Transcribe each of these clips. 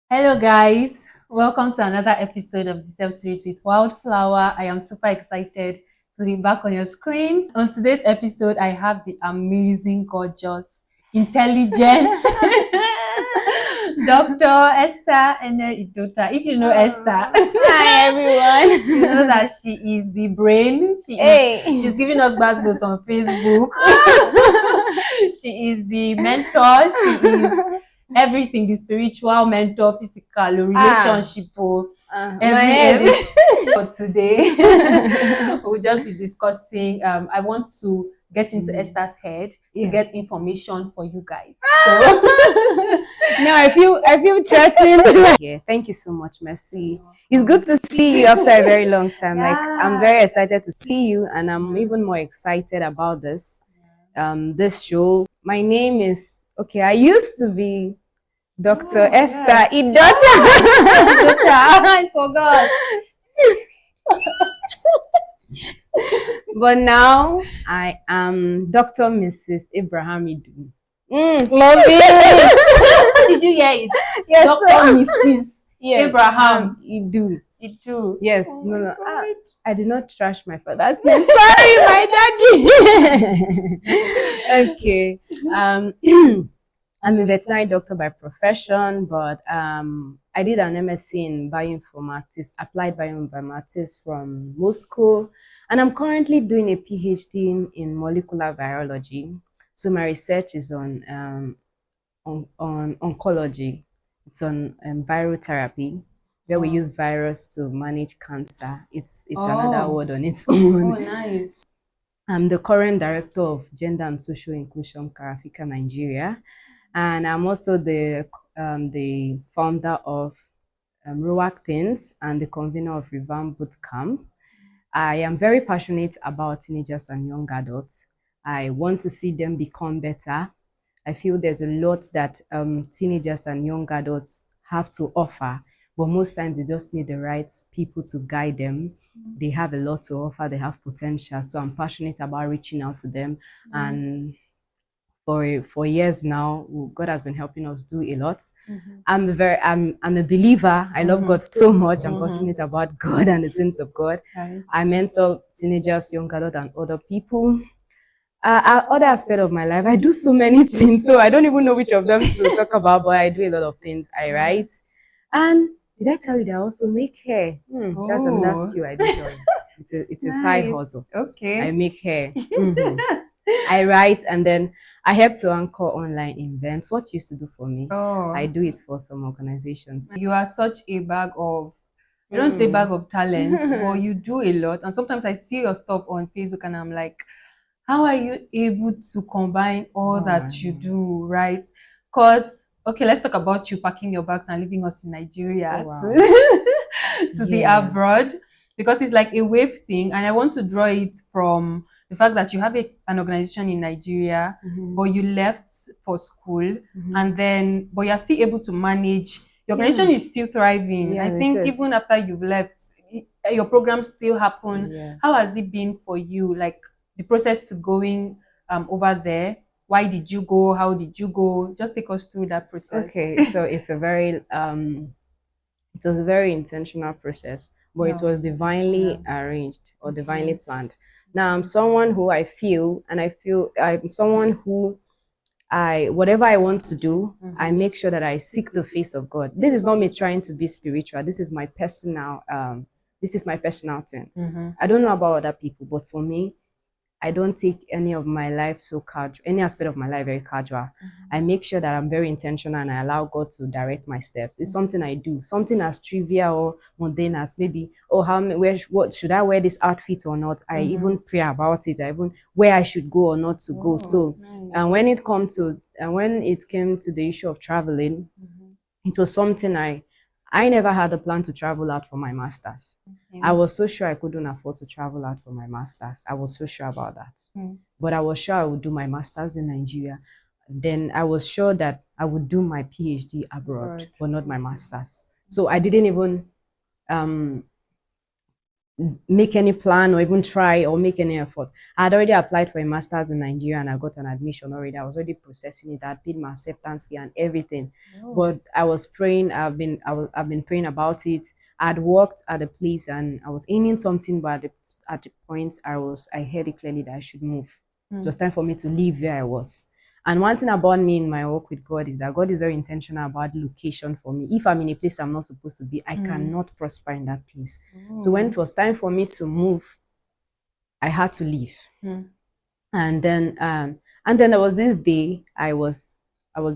Hello, guys. Welcome to another episode of the Self Series with Wildflower. I am super excited to be back on your screens. On today's episode, I have the amazing, gorgeous, intelligent Dr. Esther and Idota. If you know Esther, Hi everyone. you know that she is the brain. She's giving us buzzwords on Facebook. She is the mentor. She is everything, the spiritual, mentor, physical, relationship, every for today. We'll just be discussing. I want to get into Esther's head to get information for you guys. So No, I feel threatened. Yeah, thank you so much, Mercy. It's good to see you after a very long time. Like I'm very excited to see you, and I'm even more excited about this show. My name is I used to be Dr. Esther Idota. I forgot. But now I am Dr. Mrs. Abraham Idu. Love it. Did you hear it? Yes, Dr. Mrs. Abraham Idu. Itu. Yes, no. I did not trash my father's name. Sorry, my daddy. Okay. I'm a veterinary doctor by profession, but I did an MSc in bioinformatics, applied bioinformatics from Moscow, and I'm currently doing a PhD in molecular virology. So my research is on oncology. It's on viral therapy, where we use virus to manage cancer. It's another word on its own. Oh, nice. I'm the current director of Gender and Social Inclusion Carafika Nigeria, and I'm also the founder of ROAC Things and the convener of Revamp Boot Camp. I am very passionate about teenagers and young adults. I want to see them become better. I feel there's a lot that teenagers and young adults have to offer, but most times they just need the right people to guide them. They have a lot to offer, they have potential. So I'm passionate about reaching out to them. And for years now, God has been helping us do a lot. I'm a believer. I love God so much. I'm passionate about God and the things of God. Right. I mentor teenagers, young adults, and other people. Other aspect of my life, I do so many things, so I don't even know which of them to talk about, but I do a lot of things. I write, and did I tell you that I also make hair? That's another skill I do. It's a side hustle. Okay. I make hair. I write, and then I help to anchor online events. What you used to do for me, I do it for some organizations. You are such a bag of, I don't say bag of talent, but you do a lot. And sometimes I see your stuff on Facebook and I'm like, how are you able to combine all that you do, right? Because, okay, let's talk about you packing your bags and leaving us in Nigeria to the abroad, because it's like a wave thing. And I want to draw it from the fact that you have an organization in Nigeria, but you left for school, and then, but you're still able to manage. Your organization is still thriving. Yeah, I think even after you've left, your programs still happen. Yeah. How has it been for you? Like, the process to going over there? Why did you go? How did you go? Just take us through that process. Okay, so it's a very it was a very intentional process, but it was divinely arranged or divinely planned. Now I'm someone who I'm someone who whatever I want to do, I make sure that I seek the face of God. This is not me trying to be spiritual. This is my personal thing. I don't know about other people, but for me, I don't take any of my life so casual, any aspect of my life very casual. I make sure that I'm very intentional and I allow God to direct my steps. It's something I do, something as trivial or mundane as maybe, what should I wear this outfit or not? I even pray about it. I even where I should go or not to go. So, and when it came to the issue of traveling, it was something I never had a plan to travel out for my master's. I was so sure I couldn't afford to travel out for my master's. I was so sure about that. But I was sure I would do my master's in Nigeria. Then I was sure that I would do my PhD abroad, but not my master's. So I didn't even make any plan or even try or make any effort. I had already applied for a master's in Nigeria and I got an admission already. I was already processing it. I had paid my acceptance fee and everything. Oh. But I was praying. I've been praying about it. I'd worked at the place and I was aiming something, but at the point I heard it clearly that I should move. It Mm. was time for me to leave where I was. And one thing about me in my work with God is that God is very intentional about location for me. If I'm in a place I'm not supposed to be, I cannot prosper in that place. So when Oh. it was time for me to move, I had to leave. Mm. And then there was this day I was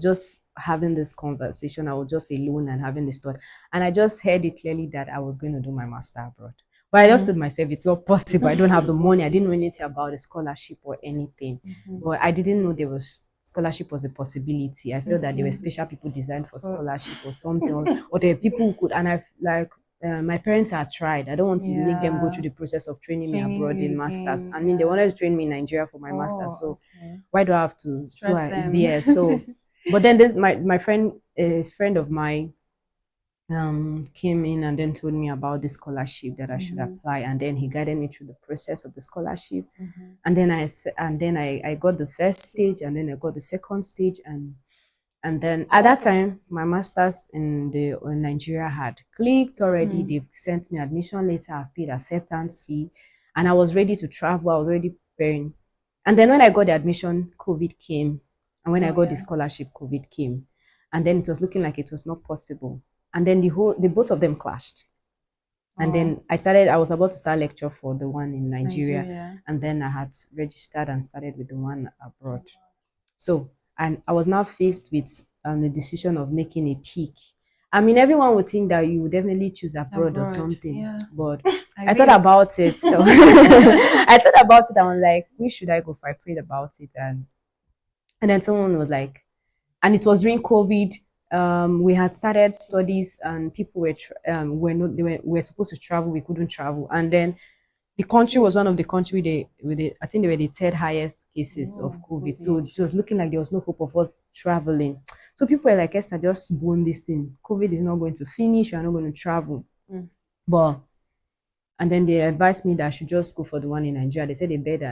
just having this conversation. I was just alone and having this thought. And I just heard it clearly that I was going to do my master abroad. But I just told myself it's not possible. I don't have the money. I didn't know anything about a scholarship or anything. But I didn't know there was scholarship was a possibility. I felt that there were special people designed for scholarship or something, or there are people who could. And I like my parents had tried. I don't want to make them go Yeah. through the process of training me Training abroad you in masters. again. I mean, they Yeah. wanted to train me in Nigeria for my master's, Oh, so okay. why do I have to? So Stress them. yeah, so. But then this my friend, a friend of mine, came in and then told me about the scholarship that I should apply, and then he guided me through the process of the scholarship, and then I got the first stage, and then I got the second stage, and then at that time, my master's in Nigeria had clicked already. They've sent me admission letter. I've paid acceptance fee, and I was ready to travel. I was already preparing. And then when I got the admission, COVID came, and when I Oh, got the yeah. scholarship, COVID came, and then it was looking like it was not possible. And then the both of them clashed. And Oh, then I was about to start lecture for the one in Nigeria, Nigeria. and then I had registered and started with the one abroad. So, and I was now faced with the decision of making a pick. I mean, everyone would think that you would definitely choose abroad or Abroad. something, Yeah. but I I thought will. about it. I thought about it. I was like, which should I go for? I prayed about it, and then someone was like, and it was during COVID. We had started studies, and people were not they were supposed to travel. We couldn't travel, and then the country was one of the country I think they were the third highest cases of Oh, COVID. So COVID. it was looking like there was no hope of us traveling. So people were like, Esther, just bone this thing. COVID is not going to finish, you're not going to travel. Mm. But and then they advised me that I should just go for the one in Nigeria. They said a bed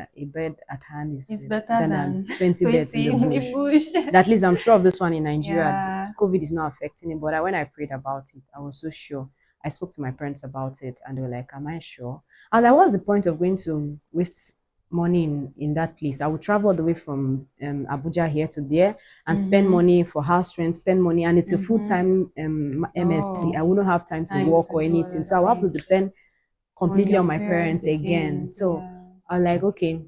at hand is It's better better than than 20 beds in 20 the in the bush. bush. At least I'm sure of this one in Nigeria. Yeah. COVID is not affecting it. But when I prayed about it, I was so sure. I spoke to my parents about it and they were like, am I sure? And like, what's the point of going to waste money in that place? I would travel all the way from Abuja here to there and spend money for house rent, spend money. And it's a full time MSc. I Oh, wouldn't have time to time work to or do all anything. of So I will have to things. depend On completely your on my parents parents again. again. So Yeah. I'm like, okay,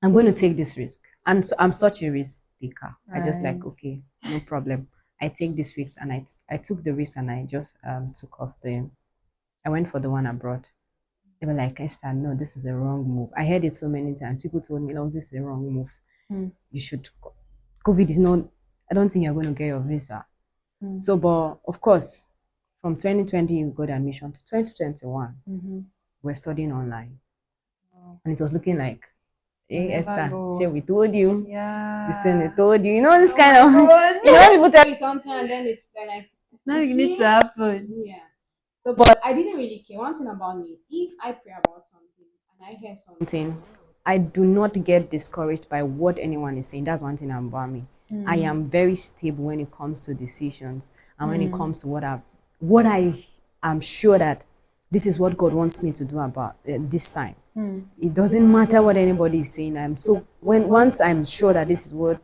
I'm going to take this risk. And so I'm such a risk taker. I just like, Right. okay, no problem. I take this risk and I took the risk and I just took off I went for the one abroad. They were like, Esther, no, this is a wrong move. I heard it so many times. People told me, no, this is a wrong move. Mm. You should, COVID is not, I don't think you're going to get your visa. Mm. So, but of course, from 2020, we got admission to 2021, we're studying online. Oh, And it was looking like, you'll hey, never Esther, share go. we told you. This thing we Yeah. told you. You know, this Oh kind my of, God. when people tell you something and then it's like, It's not you really to see? happen. Yeah. So, but I didn't really care. One thing about me, if I pray about something and I hear something, I do not get discouraged by what anyone is saying. That's one thing about me. I am very stable when it comes to decisions and when it comes to what I am sure that this is what God wants me to do about this time. It doesn't matter what anybody is saying. I'm so when once I'm sure that this is what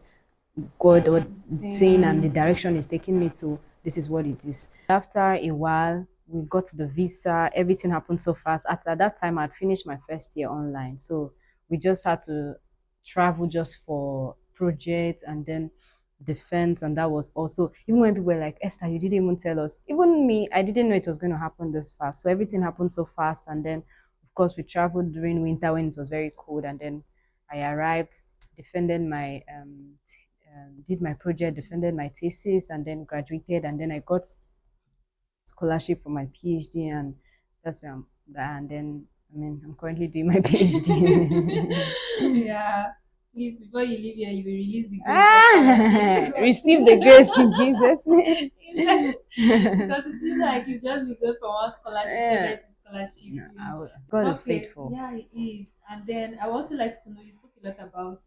God was saying and the Same. direction is taking me to, this is what it is. After a while, we got the visa, everything happened so fast. At that time, I'd finished my first year online. So we just had to travel just for projects and then defense. And that was also, even when people were like, Esther, you didn't even tell us. Even me, I didn't know it was going to happen this fast. So everything happened so fast. And then, of course, we traveled during winter when it was very cold. And then I arrived, defended my did my project, defended my thesis, and then graduated. And then I got scholarship for my PhD, and that's where I'm. And then I mean, I'm currently doing my PhD. Yeah. Please, before you leave here, you will release the grace for scholarships. Receive the grace in Jesus' name. Because it feels like you just be going from one scholarship to Yeah. next scholarship, No, you know. God is Okay, faithful. yeah, it is. And then I would also like to know, you spoke a lot about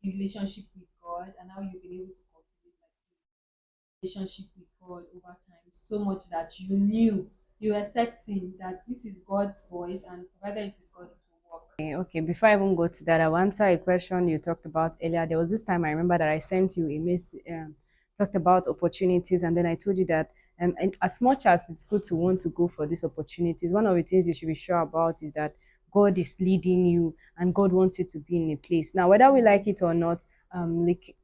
your relationship with God and how you've been able to cultivate like a relationship with God over time so much that you knew, you were certain that this is God's voice, and whether it is God, it will work. Okay, before I even go to that, I'll answer a question you talked about earlier. There was this time I remember that I sent you a message, talked about opportunities, and then I told you that and as much as it's good to want to go for these opportunities, one of the things you should be sure about is that God is leading you and God wants you to be in a place. Now, whether we like it or not,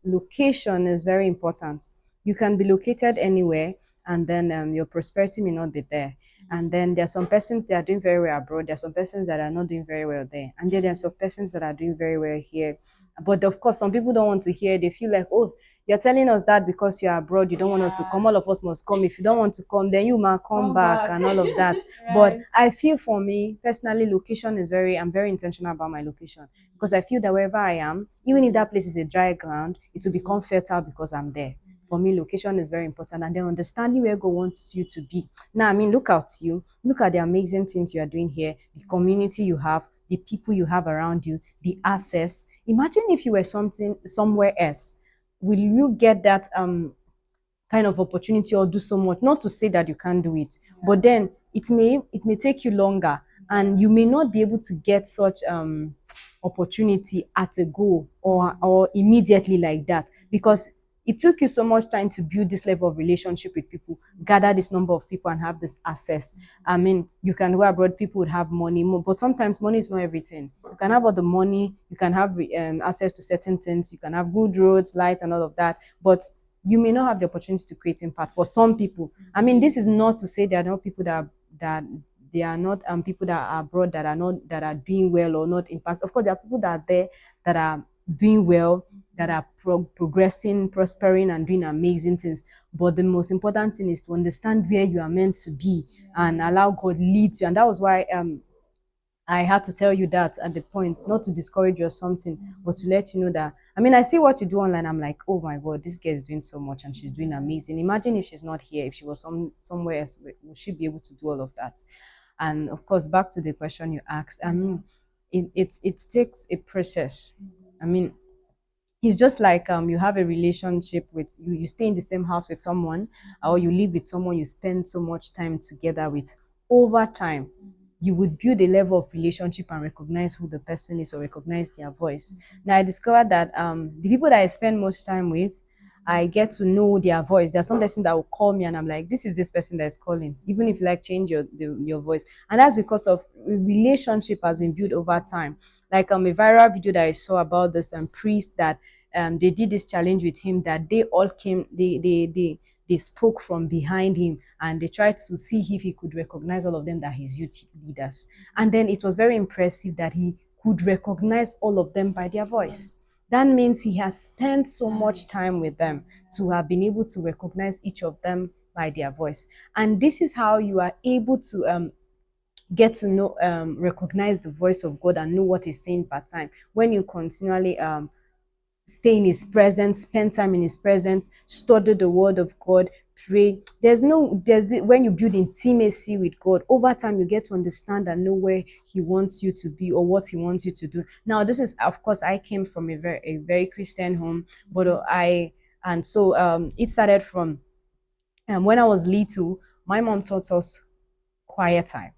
location is very important. You can be located anywhere, and then your prosperity may not be there. And then there are some persons that are doing very well abroad. There are some persons that are not doing very well there. And then there are some persons that are doing very well here. But of course, some people don't want to hear. They feel like, oh, you're telling us that because you're abroad, you don't want us to come. Yeah. All of us must come. If you don't want to come, then you might come Come back back. and all of that. But Right. I feel for me personally, location is I'm very intentional about my location because I feel that wherever I am, even if that place is a dry ground, it will become fertile because I'm there. For me, location is very important, and then understanding where God wants you to be. Now, I mean, look at you, look at the amazing things you are doing here, the community you have, the people you have around you, the access. Imagine if you were something somewhere else. Will you get that kind of opportunity or do so much? Not to say that you can't do it, but then it may take you longer, and you may not be able to get such opportunity at a go or immediately like that, because it took you so much time to build this level of relationship with people, gather this number of people and have this access. I mean, you can go abroad, people would have money more, but sometimes money is not everything. You can have all the money, you can have access to certain things, you can have good roads, light and all of that, but you may not have the opportunity to create impact for some people. I mean, this is not to say there are not people that there are not people that are abroad that are not that are doing well or not impact. Of course, there are people that are there that are doing well, that are progressing, prospering, and doing amazing things. But the most important thing is to understand where you are meant to be and allow God lead you. And that was why I had to tell you that at the point, not to discourage you or something, but to let you know that. I mean, I see what you do online. I'm like, oh my God, this girl is doing so much and she's doing amazing. Imagine if she's not here, if she was somewhere else, would she be able to do all of that? And of course, back to the question you asked. I mean, it takes a process. I mean, it's just like you have a relationship with you stay in the same house with someone, or you live with someone you spend so much time together with. Over time, you would build a level of relationship and recognize who the person is or recognize their voice. Now I discovered that the people that I spend most time with, I get to know their voice. There's some person that will call me and I'm like, this is this person that is calling, even if you like change your voice. And that's because of relationship has been built over time. Like a viral video that I saw about this priest that they did this challenge with him, that they all came, they spoke from behind him and they tried to see if he could recognize all of them, that his youth leaders. And then it was very impressive that he could recognize all of them by their voice. That means he has spent so much time with them to have been able to recognize each of them by their voice. And this is how you are able to get to know, recognize the voice of God and know what He's saying per time. When you continually stay in His presence, spend time in His presence, study the Word of God, pray. When you build intimacy with God, over time you get to understand and know where He wants you to be or what He wants you to do. Now, this is, of course, I came from a very Christian home, but and so it started from when I was little. My mom taught us quiet time.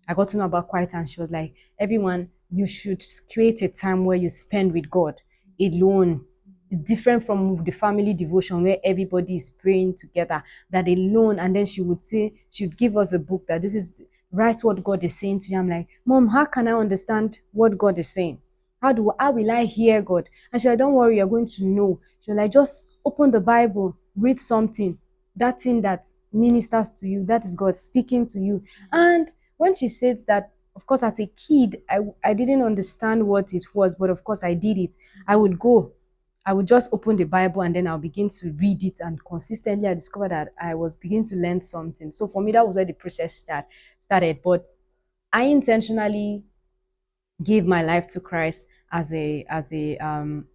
I got to know about quiet time. She was like, everyone, you should create a time where you spend with God alone. Different from the family devotion where everybody is praying together, that alone. And then she would say, she'd give us a book that this is write what God is saying to you. I'm like, Mom, how can I understand what God is saying? How will I hear God? And she said, don't worry, you're going to know. She was like, just open the Bible, read something, that thing that ministers to you, that is God speaking to you. And when she said that, of course, as a kid, I didn't understand what it was, but of course I did it. I would just open the Bible and then I'll begin to read it, and consistently I discovered that I was beginning to learn something. So for me, that was where the process started. But I intentionally gave my life to Christ as a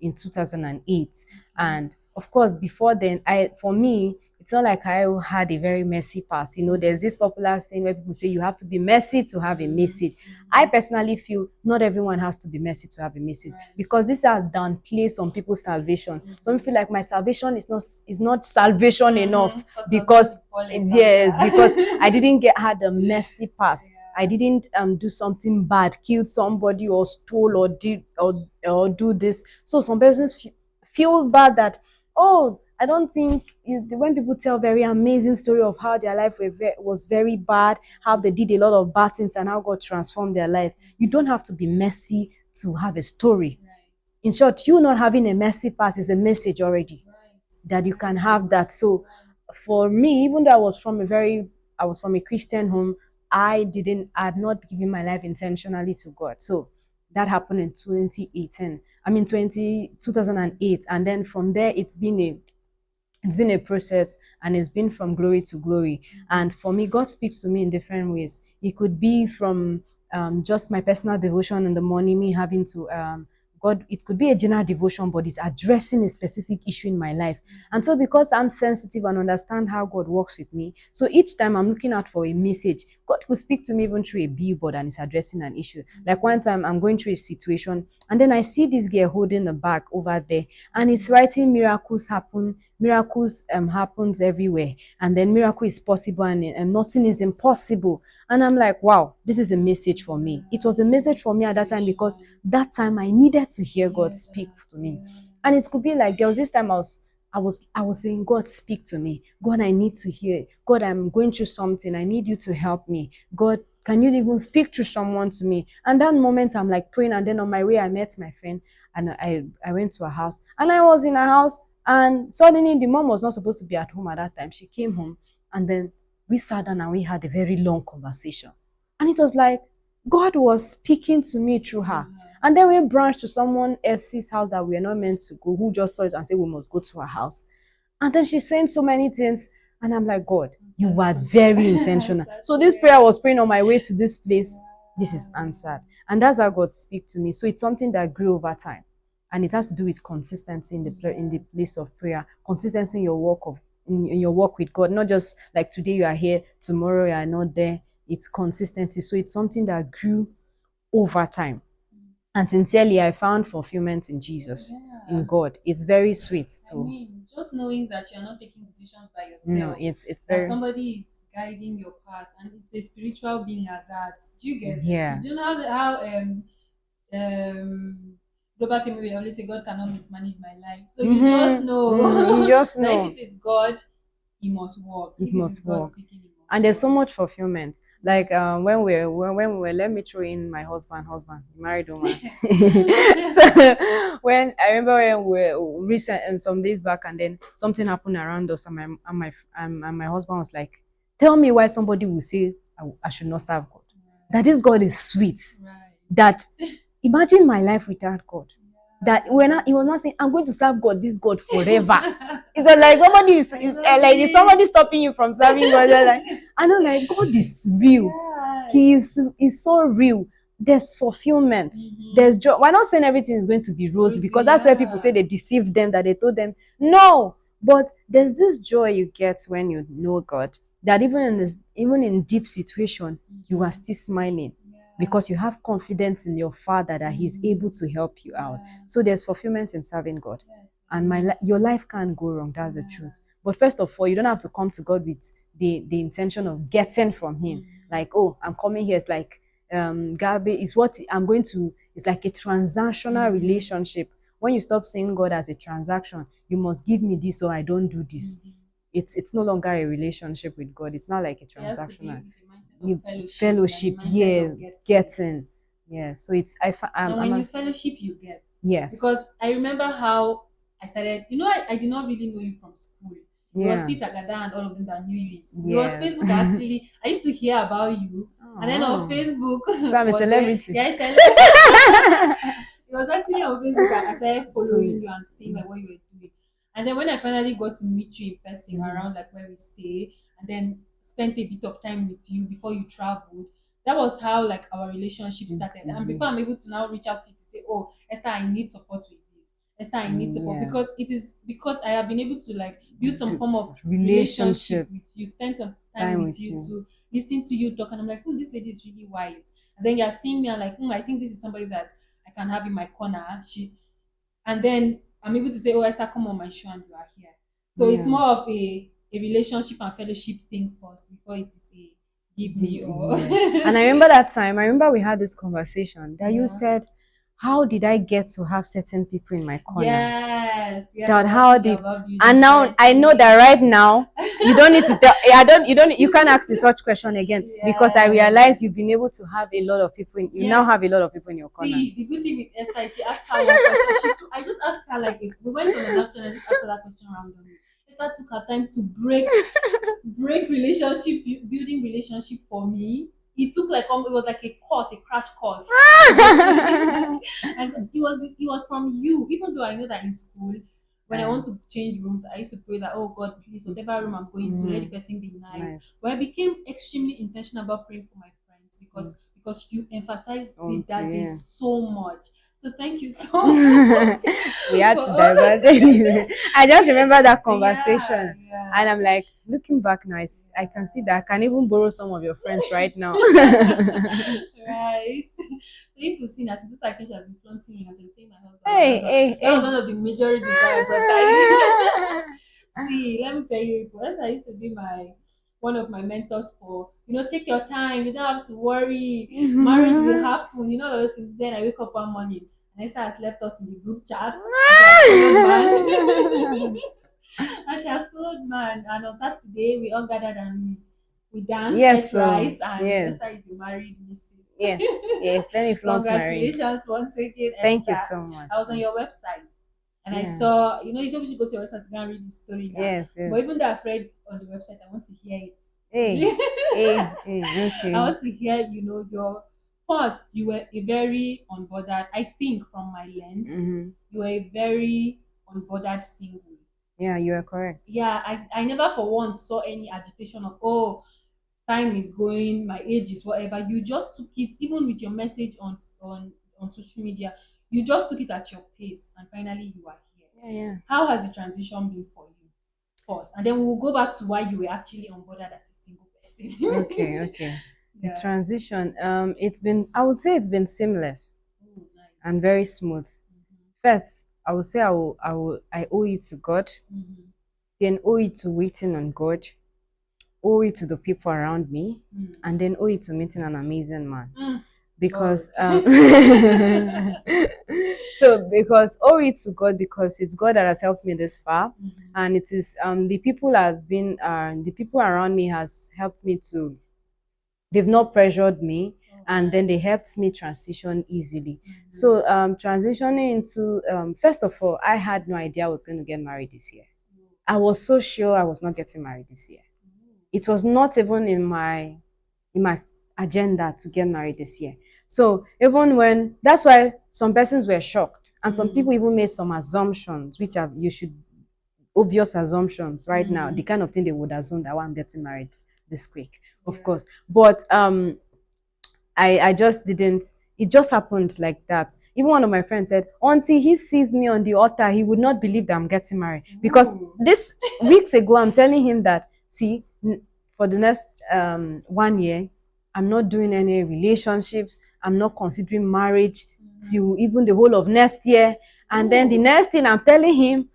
in 2008. And of course, before then, I for me, it it's not like I had a very messy past. There's this popular saying where people say you have to be messy to have a message. I personally feel not everyone has to be messy to have a message, because this has downplay some people's salvation. Some feel like my salvation is not salvation enough, because yes, because I didn't get had a messy past. I didn't do something bad, killed somebody or stole or did or do this. So some persons feel bad that, oh, I don't think when people tell very amazing story of how their life was very bad, how they did a lot of bad things and how God transformed their life. You don't have to be messy to have a story. In short, you not having a messy past is a message already that you can have that. So for me, even though I was from a Christian home, I had not given my life intentionally to God. So that happened in 2018. I mean 2008. And then from there it's been a process, and it's been from glory to glory. And for me, God speaks to me in different ways. It could be from just my personal devotion in the morning, me having to God, it could be a general devotion, but it's addressing a specific issue in my life. And so, because I'm sensitive and understand how God works with me, so each time I'm looking out for a message, God will speak to me even through a billboard and is addressing an issue. Like one time, I'm going through a situation, and then I see this girl holding a bag over there, and it's writing miracles happens everywhere, and then miracle is possible, and nothing is impossible. And I'm like, wow, this is a message for me. It was a message for me at that time, because that time I needed to hear God speak to me. And it could be like there was this time I was saying, God, speak to me. God, I need to hear. God, I'm going through something. I need you to help me. God, can you even speak to someone to me? And that moment I'm like praying, and then on my way I met my friend, and I went to her house, and I was in her house, and suddenly the mom was not supposed to be at home at that time. She came home, and then we sat down and we had a very long conversation. And it was like God was speaking to me through her. And then we branched to someone else's house that we are not meant to go, who just saw it and said we must go to her house. And then she's saying so many things. And I'm like, God, you were very intentional. So this prayer I was praying on my way to this place, this is answered. And that's how God speaks to me. So it's something that grew over time. And it has to do with consistency in the place of prayer, consistency in your in your work with God, not just like today you are here, tomorrow you are not there. It's consistency. So it's something that grew over time. And sincerely, I found fulfillment in Jesus, in God. It's very sweet too. Just knowing that you're not taking decisions by No, yourself, it's that very, somebody is guiding your path, and it's a spiritual being at that. Do you get? yeah. Do you know how um Robert Emery always say God cannot mismanage my life. So you just know You just that if know it is God, He must work. it If it is must God work. speaking, He must And there's work. so much fulfillment. Like when we were, let me throw in my husband, married woman. So when I remember when we were recent and some days back, and then something happened around us, and my husband was like, "Tell me why somebody will say I should not serve God. That this God is sweet. Right. That imagine my life without God. That he was not saying I'm going to serve God, this God forever. It was like somebody like is somebody stopping you from serving God. You're like, I know, like God is real. Yeah. He is so real. There's fulfillment. There's joy. We're not saying everything is going to be rosy, because that's why people say they deceived them, that they told them no. But there's this joy you get when you know God, that even in deep situation, you are still smiling, because you have confidence in your Father that He's able to help you out. So there's fulfillment in serving God. And your life can't go wrong. That's the truth. But first of all, you don't have to come to God with the intention of getting from Him. Like, oh, I'm coming here. It's like Gabe is what I'm going to. It's like a transactional relationship. When you stop seeing God as a transaction, you must give me this or I don't do this. It's no longer a relationship with God. It's not like a It has to be transactional with the mindset of fellowship. than the Yeah, mindset of getting. Yeah. So it's and when you fellowship, you get. yes. Because I remember how I started, I did not really know you from school. It was Yeah. Peter Agada and all of them that knew you in school. It was Yeah. Facebook that actually, I used to hear about you. And then on Oh. Facebook So I'm a was where, celebrity. yeah, it was actually on Facebook that I started following you and seeing like what you were doing. And then when I finally got to meet you in person around like where we stay, and then spent a bit of time with you before you traveled, that was how like our relationship started. And before I'm able to now reach out to you to say, oh, Esther, I need support with this. Esther, I need to come Yeah. because it is because I have been able to like build some form of relationship Relationship with you, spend some time time with with you you. to listen to you talk, and I'm like, oh, this lady is really wise. And then you're seeing me and like, I think this is somebody that I can have in my corner. And then I'm able to say, oh, Esther, come on my show and you are here. So it's Yeah. more of a relationship and fellowship thing first before it is a give me or Yes. And I remember that time, I remember we had this conversation that you yeah. said, how did I get to have certain people in my corner? Yes, yes, I That was how thinking did, about building and now I know that friendships. right now you don't need to tell, you can't ask me such question again because I realize you've Yes. been able to have a lot of people you now Yes. have a lot of people in your corner. See, the good thing with Esther is you ask her one question. I just asked her like we went on an action. I just asked her that question randomly. Esther took her time to break relationship building relationship for me. It took like it was like a course, a crash course. And it was from you. Even though I know that in school, when I want to change rooms, I used to pray that, oh God, please, whatever room I'm going to, let the person be nice. Nice. But I became extremely intentional about praying for my friends because you emphasized it that day Okay. so much. So thank you so much We had for to all. divert anyway. I just remember that Yeah, conversation. And yeah. I'm like, looking back now, I can see that I can even borrow some of your friends right now. Right. So if you see now, since I think she has been flaunting me and she was saying my husband, Hey, hey, that was hey. one of the major reasons why I brought her in. See, let me tell you, I used to be one of my mentors for, take your time, you don't have to worry, marriage will happen, those things. Then I wake up one morning and Esther has left us in the group chat and she has followed man. And on Saturday we all gathered and we danced, Yes, ate so rice, and yes, Esther is a married Mrs. yes, yes. Let me flaunt my ring. Congratulations once again, Thank you Esther. so much. I was on your website and I Yeah. saw, you said we should go to your website to go and read the story now. Yes, yes. But even though I've read on the website, I want to hear it. Hey, hey, hey, I okay. want to hear, your first, you were a very unbothered, I think from my lens, you were a very unbothered single. Yeah, you are correct. Yeah, I never for once saw any agitation of, oh, time is going, my age is whatever. You just took it, even with your message on social media, you just took it at your pace, and finally you are here. Yeah, yeah. How has the transition been for you first? And then we'll go back to why you were actually onboarded as a single person. Okay, okay. The Yeah. transition, I would say it's been seamless Oh, and nice. very smooth. First, I would say I owe it to God, Mm-hmm. then owe it to waiting on God, owe it to the people around me, and then owe it to meeting an amazing man. Lord. Because because owe it to God because it's God that has helped me this far, and it is the people around me has helped me to, they've not pressured me, and then they helped me transition easily. So transitioning into first of all, I had no idea I was going to get married this year. I was so sure I was not getting married this year. It was not even in my agenda to get married this year. So even when, that's why some persons were shocked and some people even made some assumptions, which are you should obvious assumptions right now, the kind of thing they would assume that, I'm getting married this quick, of course. But I just didn't, it just happened like that. Even one of my friends said, until he sees me on the altar, he would not believe that I'm getting married. Because this weeks ago, I'm telling him that, see, for the next 1 year, I'm not doing any relationships. I'm not considering marriage till even the whole of next year. And then the next thing I'm telling him,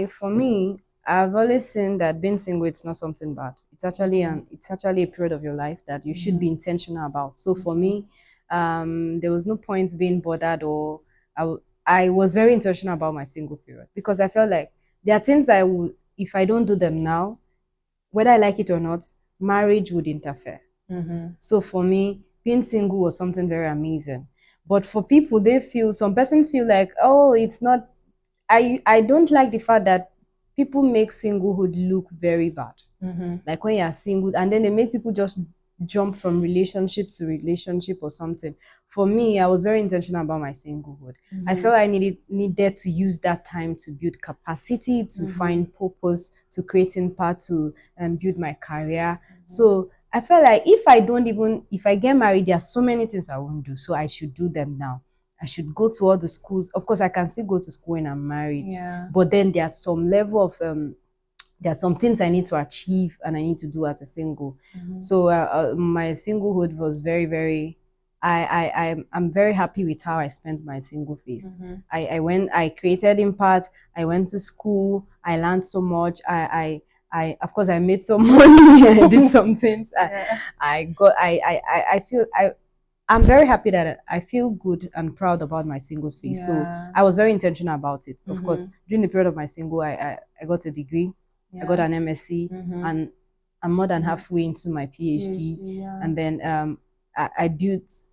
for me, I've always seen that being single, it's not something bad. It's actually a period of your life that you should be intentional about. So for me, there was no point being bothered, or I was very intentional about my single period because I felt like there are things I will, if I don't do them now, whether I like it or not, marriage would interfere. So for me, being single was something very amazing. But for people, some persons feel like, oh, it's not. I don't like the fact that people make singlehood look very bad. Like when you are single, and then they make people just jump from relationship to relationship or something. For me, I was very intentional about my singlehood. I felt I needed to use that time to build capacity, to find purpose, to create impact, to build my career. So I felt like if I get married, there are so many things I won't do. So I should do them now. I should go to all the schools. Of course, I can still go to school when I'm married, Yeah. but then there's some level of there are some things I need to achieve and I need to do as a single. So my singlehood was very, very. I'm very happy with how I spent my single phase. I created impact. I went to school. I learned so much. Of course, I made some money. I did some things. Yeah. I got, I feel, I'm very happy that I feel good and proud about my single phase. So Yeah. I was very intentional about it. Of course, during the period of my single, I got a degree, I got Yeah. an MSc, and I'm more than halfay into my PhD. PhD, yeah. And then I built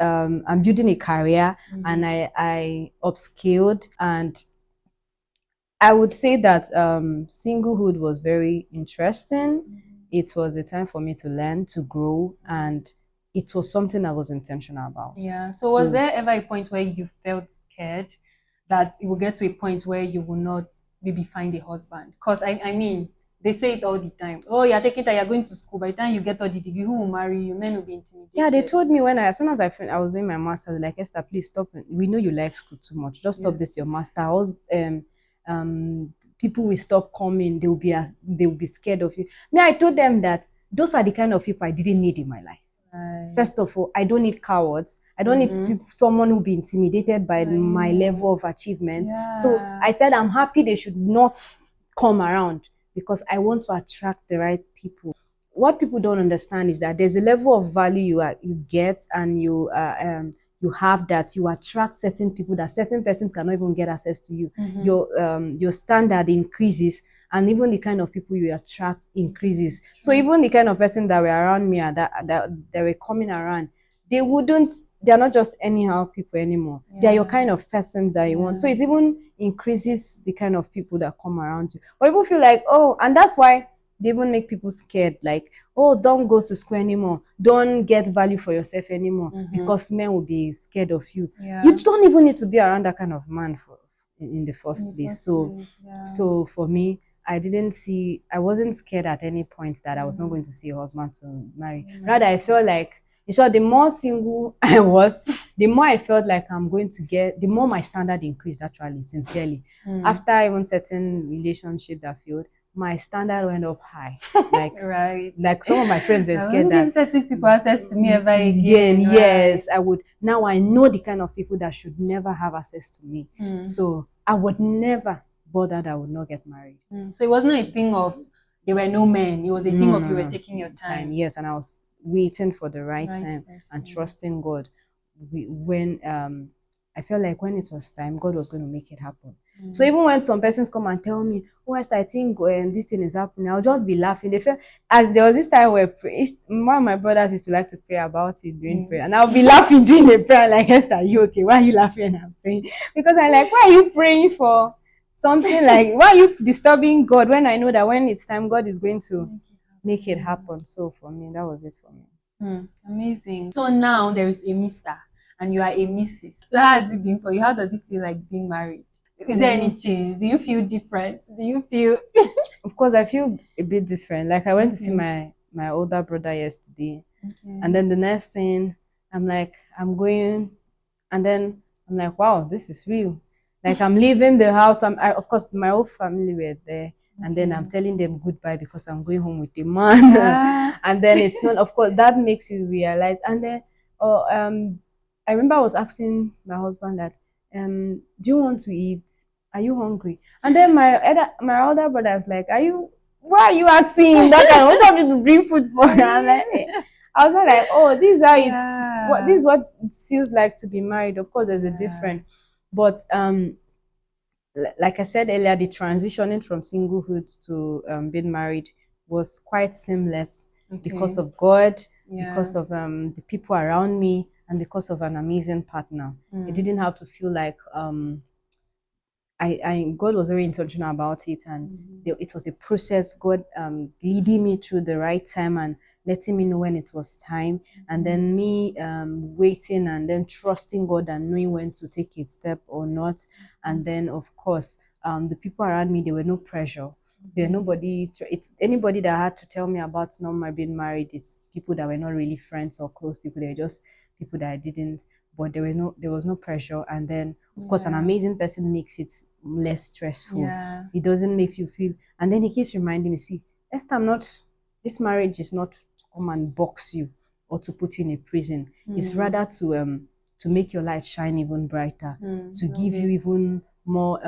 I'm building a career, and I upskilled, and I would say that singlehood was very interesting. It was a time for me to learn, to grow, and it was something I was intentional about. Yeah. So was there ever a point where you felt scared that it will get to a point where you will not maybe find a husband? Because I mean, they say it all the time. Oh, you're taking that, you're going to school. By the time you get all the degree, who will marry you? Men will be Yeah, they intimidated. told me as soon as I was doing my master's, like, Esther, please stop. We know you like school too much. Just stop this your master. I was people will stop coming. They will be scared of you. Me, I told them that those are the kind of people I didn't need in my life. Right. First of all, I don't need cowards. I don't need someone who be intimidated by my level of achievement. So Yeah. I said I'm happy they should not come around because I want to attract the right people. What people don't understand is that there's a level of value you get, and you have, that you attract certain people that certain persons cannot even get access to you. Your standard increases, and even the kind of people you attract increases. So even the kind of person that were around me and that were coming around, they wouldn't they're not just anyhow people anymore. They're your kind of persons that you want. So it even increases the kind of people that come around you. But people feel like, oh, and that's why they even make people scared, like, oh, don't go to school anymore, don't get value for yourself anymore, because men will be scared of you. Yeah. You don't even need to be around that kind of man in the first place. So for me, I wasn't scared at any point that I was not going to see a husband to marry. Rather, I felt like, in short, the more single I was, the more I felt like the more my standard increased, actually, sincerely. After even certain relationship that failed, my standard went up high. Right. Like some of my friends were I scared won't give that certain people access to me ever again. yes, Right. I would. Now I know the kind of people that should never have access to me. So I would never bother that I would not get married. So it wasn't a thing of there were no men. It was a thing No, of no, you were no. taking your time. Yes, and I was waiting for the right Right time and person. trusting God. When I felt like when it was time, God was going to make it happen. So even when some persons come and tell me, "Oh, Esther, I think this thing is happening," I'll just be laughing. They felt as there was this time where one of my brothers used to like to pray about it during prayer, and I'll be laughing during the prayer, like, "Esther, are you okay? Why are you laughing and I'm praying?" Because I'm like, "Why are you praying for something like? Why are you disturbing God when I know that when it's time, God is going to make it happen?" So for me, that was it for me. Amazing. So now there is a Mister and you are a Mrs. So how has it been for you? How does it feel like being married? Is there any change? Do you feel different? Do you feel Of course, I feel a bit different. Like I went to see my older brother yesterday, and then the next thing I'm like, I'm going, and then I'm like, wow, this is real. Like I'm leaving the house. Of course, my whole family were there, and then I'm telling them goodbye because I'm going home with the man. And then it's not. Of course, that makes you realize. And then, oh, I remember I was asking my husband that, do you want to eat? Are you hungry? And then my older brother was like, "Are you? Why are you asking him that kind? What have you to bring food for?" I'm like, I was like, "Oh, this is how this is what it feels like to be married." Of course, there's a different, but like I said earlier, the transitioning from singlehood to being married was quite seamless because of God, because of the people around me, and because of an amazing partner. It didn't have to feel like God was very intentional about it, and it was a process. God leading me through the right time and letting me know when it was time, and then me waiting and then trusting God and knowing when to take a step or not. And then, of course, the people around me, there were no pressure. There nobody. Anybody that had to tell me about not my being married. It's people that were not really friends or close people. They're just people that I didn't. but there was no pressure. And then of course an amazing person makes it less stressful. Yeah. It doesn't make you feel. And then he keeps reminding me, see, Esther, I'm not, this marriage is not to come and box you or to put you in a prison. It's rather to make your light shine even brighter, to give you even more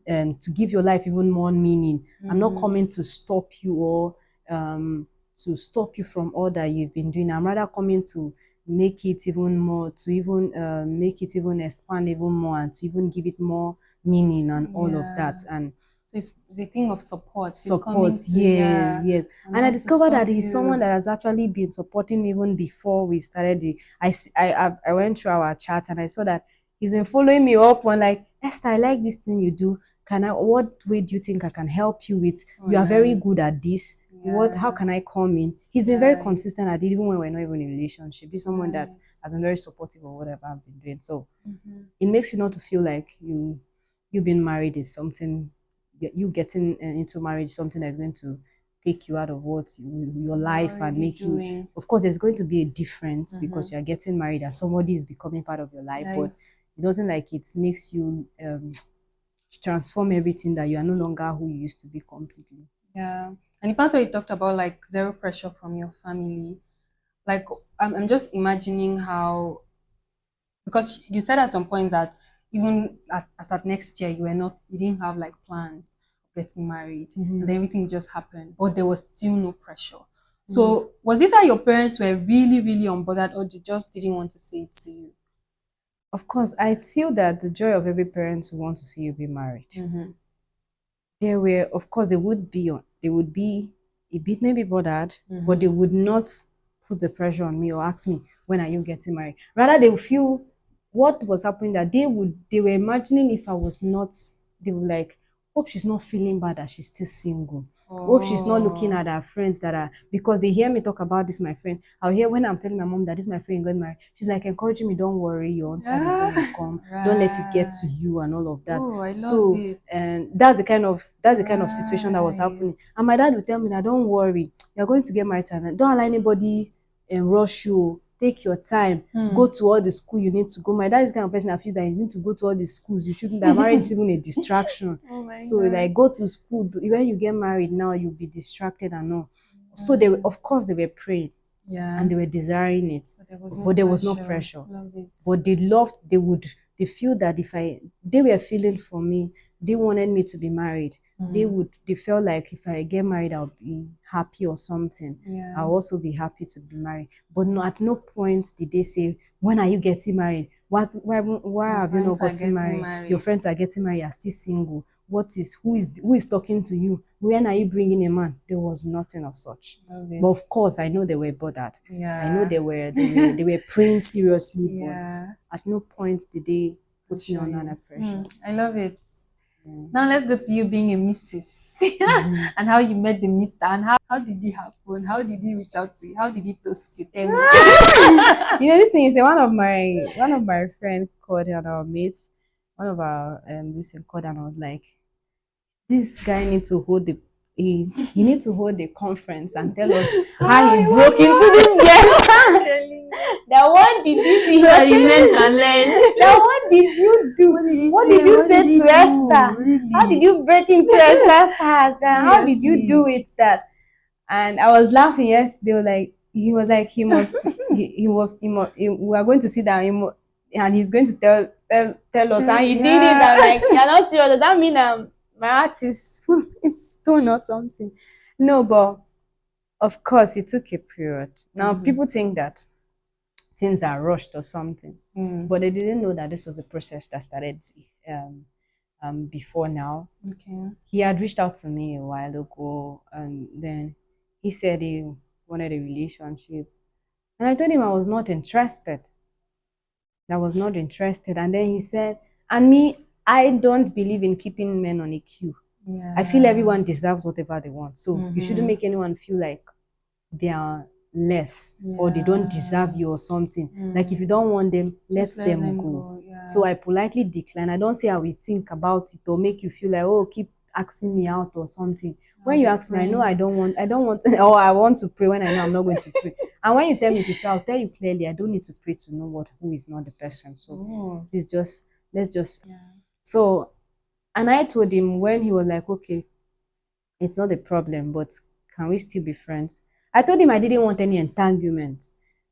to give your life even more meaning. I'm not coming to stop you or to stop you from all that you've been doing. I'm rather coming to make it even more, to even make it even expand even more, and to even give it more meaning and all of that. And so it's a thing of support. He's support, coming to, yes, yes. And I not to discovered that stop he's someone you. that has actually been supporting even before we started the I went through our chat and I saw that he's been following me up on like, Esther, I like this thing you do. What way do you think I can help you with? You are very good at this. How can I come in? He's been very consistent at it, even when we're not even in a relationship. He's someone that has been very supportive of whatever I've been doing. So it makes you not to feel like you being married is something, you getting into marriage, something that's going to take you out of your life and make you. Of course, there's going to be a difference because you are getting married and somebody is becoming part of your life, but it doesn't like it makes you transform everything, that you are no longer who you used to be completely. Yeah. And the part where you talked about like zero pressure from your family, like I'm just imagining how, because you said at some point that even as at next year you didn't have like plans of getting married, and everything just happened, but there was still no pressure. So was it that your parents were really really unbothered, or they just didn't want to say it to you? Of course, I feel that the joy of every parent who want to see you be married. There were, of course, they would be a bit maybe bothered, but they would not put the pressure on me or ask me, when are you getting married? Rather, they would feel what was happening, that they were imagining if I was not, they were like, hope she's not feeling bad that she's still single. Hope she's not looking at her friends that are, because they hear me talk about this, my friend. I'll hear when I'm telling my mom that this my friend got married. She's like encouraging me, don't worry, your own time is going to come. Don't let it get to you and all of that. Oh, I love So it. and that's the kind of situation that was happening. And my dad would tell me that don't worry, you're going to get married and don't allow anybody rush you. Take your time. Go to all the school you need to go. My dad is the kind of person that feels that you need to go to all the schools. You shouldn't. That marriage is even a distraction. Oh my So god. like go to school. When you get married now, you'll be distracted and all. So they of course they were praying Yeah. and they were desiring it, But there was no pressure. Love it. But they feel that they were feeling for me, they wanted me to be married. They felt like if I get married, I'll be happy or something. Yeah. I'll also be happy to be married. But no, at no point did they say, when are you getting married? Why My have you not friends are gotten getting married? married. Your friends are getting married, you're still single. Who is talking to you? When are you bringing a man? There was nothing of such. Love it. But of course, I know they were bothered. Yeah. I know they were praying seriously, Yeah. but at no point did they put me Sure, under pressure. I love it. Now let's go to you being a Mrs. and how you met the Mister, and how did it happen? How did he reach out to you? How did he toast you? Tell me. This thing is one of my friend called and our mates, one of our this thing called and I was like, this guy need to hold the he need to hold a conference and tell us how he broke into this guest. That what did you do? So you learned and learned. That what did you do? What did you say to Esther? Really? How did you break into Esther's heart? And how did you Seriously? do it? That, and I was laughing. Yes, they were like, he was like, we are going to sit down, and he's going to tell us, and he did it. I'm like, you're not serious. Does that mean my heart is full in stone or something? No, but of course, it took a period. Now people think that things are rushed or something, but they didn't know that this was a process that started before now. Okay. He had reached out to me a while ago, and then he said he wanted a relationship, and I told him I was not interested. I was not interested, and then he said, and me, I don't believe in keeping men on a queue. Yeah. I feel everyone deserves whatever they want, so you shouldn't make anyone feel like they are less or they don't deserve you or something. Like if you don't want them, let them go. Yeah. So I politely decline. I don't say I will think about it or make you feel like, oh, keep asking me out or something. I'll When you be ask me, I know praying. I don't want, or I want to pray when I know I'm not going to pray. And when you tell me to pray, I'll tell you clearly, I don't need to pray to know who is not the person. So Oh, please just, let's just, yeah. so, and I told him when he was like, okay, it's not a problem, but can we still be friends? I told him I didn't want any entanglement.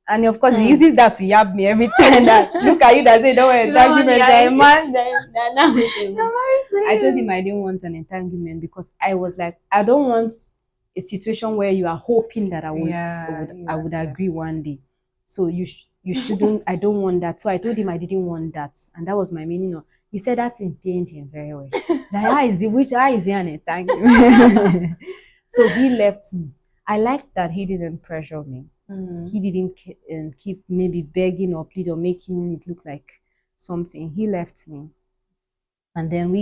And of course, he Hmm. uses that to yab me every time that look at you that say don't want You don't want the entanglement. You're a eye. man, then now with a You're man. married to I told him him. I didn't want an entanglement because I was like, I don't want a situation where you are hoping that Yeah, you I would agree accept. one day. So you shouldn't. I don't want that. So I told him I didn't want that, and that was my meaning of. He said that in pained him very well. Like how is it? Which how is he an entanglement? So he left me. I liked that he didn't pressure me. Mm. He didn't keep maybe begging or plead or making it look like something. He left me, and then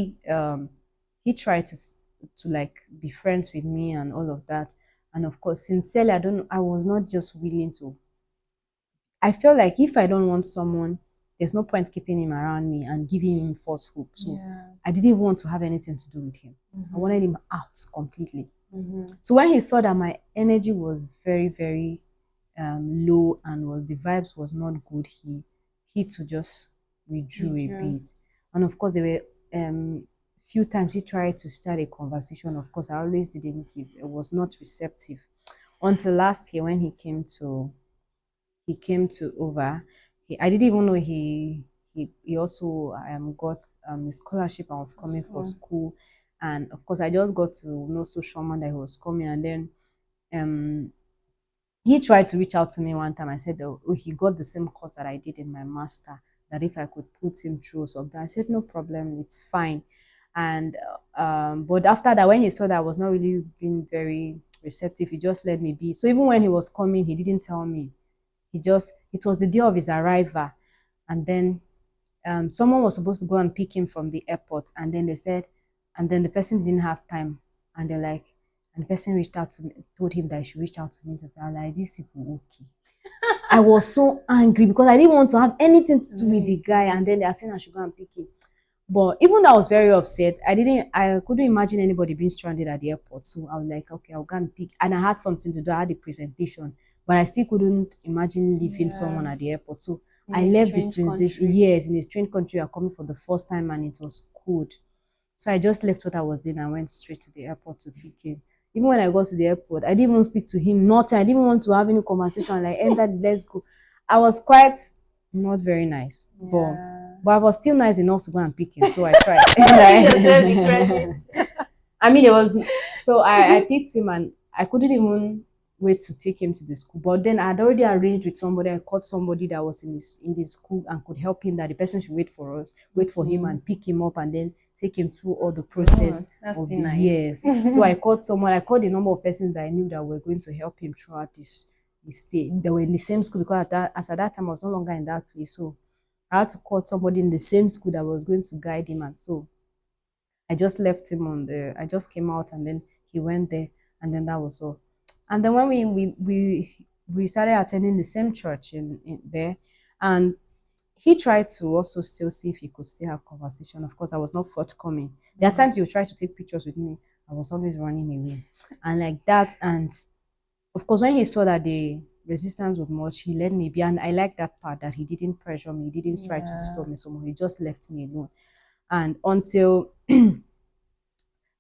he tried to like be friends with me and all of that. And of course, sincerely, I was not just willing to. I felt like if I don't want someone, there's no point keeping him around me and giving him false hope. So Yeah. I didn't want to have anything to do with him. I Mm-hmm. wanted him out completely. Mm-hmm. So when he saw that my energy was very, very low and was the vibes was not good, he too just withdrew a Withdrew. bit. And of course, there were few times he tried to start a conversation. Of course, I always didn't give. It was not receptive until last year when he came to over. I didn't even know he also got a scholarship and was coming for School. school. And of course, I just got to know social man that he was coming, and then um he tried to reach out to me one time. I said, oh, he got the same course that I did in my master, that if I could put him through something. I said, no problem, it's fine. And but after that, when he saw that I was not really being very receptive, he just let me be. So even when he was coming, he didn't tell me. It was the day of his arrival. And then someone was supposed to go and pick him from the airport, and then they said, and then the person didn't have time, and they're like, and the person reached out to me, told him that he should reach out to me. I was like, these people, okay. I was so angry because I didn't want to have anything to do Let with me the guy, see. and then they are saying I should go and pick him. But even though I was very upset, I couldn't imagine anybody being stranded at the airport. So I was like, okay, I'll go and pick. And I had something to do. I had a presentation, but I still couldn't imagine leaving someone Yeah. at the airport. So In I a left the strange presentation. country. Yes, in a strange country, I'm coming for the first time, and it was cold. So I just left what I was doing and went straight to the airport to pick him. Even when I got to the airport, I didn't even speak to him, nothing. I didn't even want to have any conversation. Like, entered, let's go. I was quite not very nice, Yeah. but I was still nice enough to go and pick him. So I tried. Give yourself the credit. I mean, it was so I picked him and I couldn't even wait to take him to the school. But then I had already arranged with somebody. I called somebody that was in the school and could help him. That the person should wait for him Okay. and pick him up and then take him through all the Oh, process that's of still the nice. years. So I called someone. I called a number of persons that I knew that were going to help him throughout this stay. They were in the same school because at that time I was no longer in that place. So I had to call somebody in the same school that was going to guide him. And so I just left him I just came out and then he went there and then that was all. And then when we started attending the same church in there, and he tried to also still see if he could still have conversation. Of course, I was not forthcoming. There are times he would try to take pictures with me. I was always running away. And like that, and of course, when he saw that the resistance was much, he let me be. And I like that part that he didn't pressure me, he didn't try to Yeah. disturb me so much. He just left me alone. And until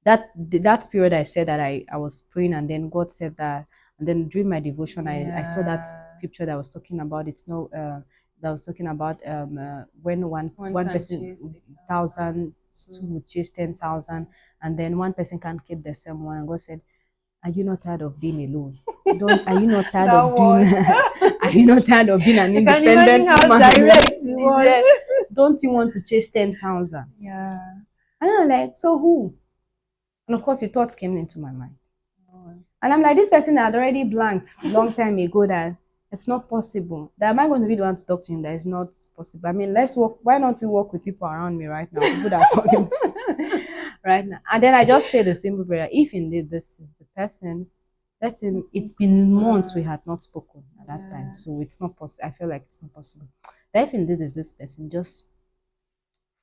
that period I said that I was praying and then God said that, and then during my devotion I saw that Yeah. scripture that was talking about it's no that was talking about when One one can person chase 1,000. thousand two Two. would chase 10,000 and then one person can't keep the same one, and God said, are you not tired of being alone? Don't Are you not tired That of being one. are you not tired of being an I can imagine independent how woman? direct it was. Yeah. Don't you want to chase 10,000? Yeah. And I'm like, so who? And of course, the thoughts came into my mind. Oh, And I'm like, this person had already blanked long time ago that it's not possible. That am I going to be the one to talk to him that is not possible? I mean, let's work. Why not we work with people around me right now? People that are talking right now. And then I just say the simple prayer, if indeed this is the person, let him, let him it's been come months we back. had not spoken at that time. Yeah. So it's not possible. I feel like it's not possible. That if indeed is this person, just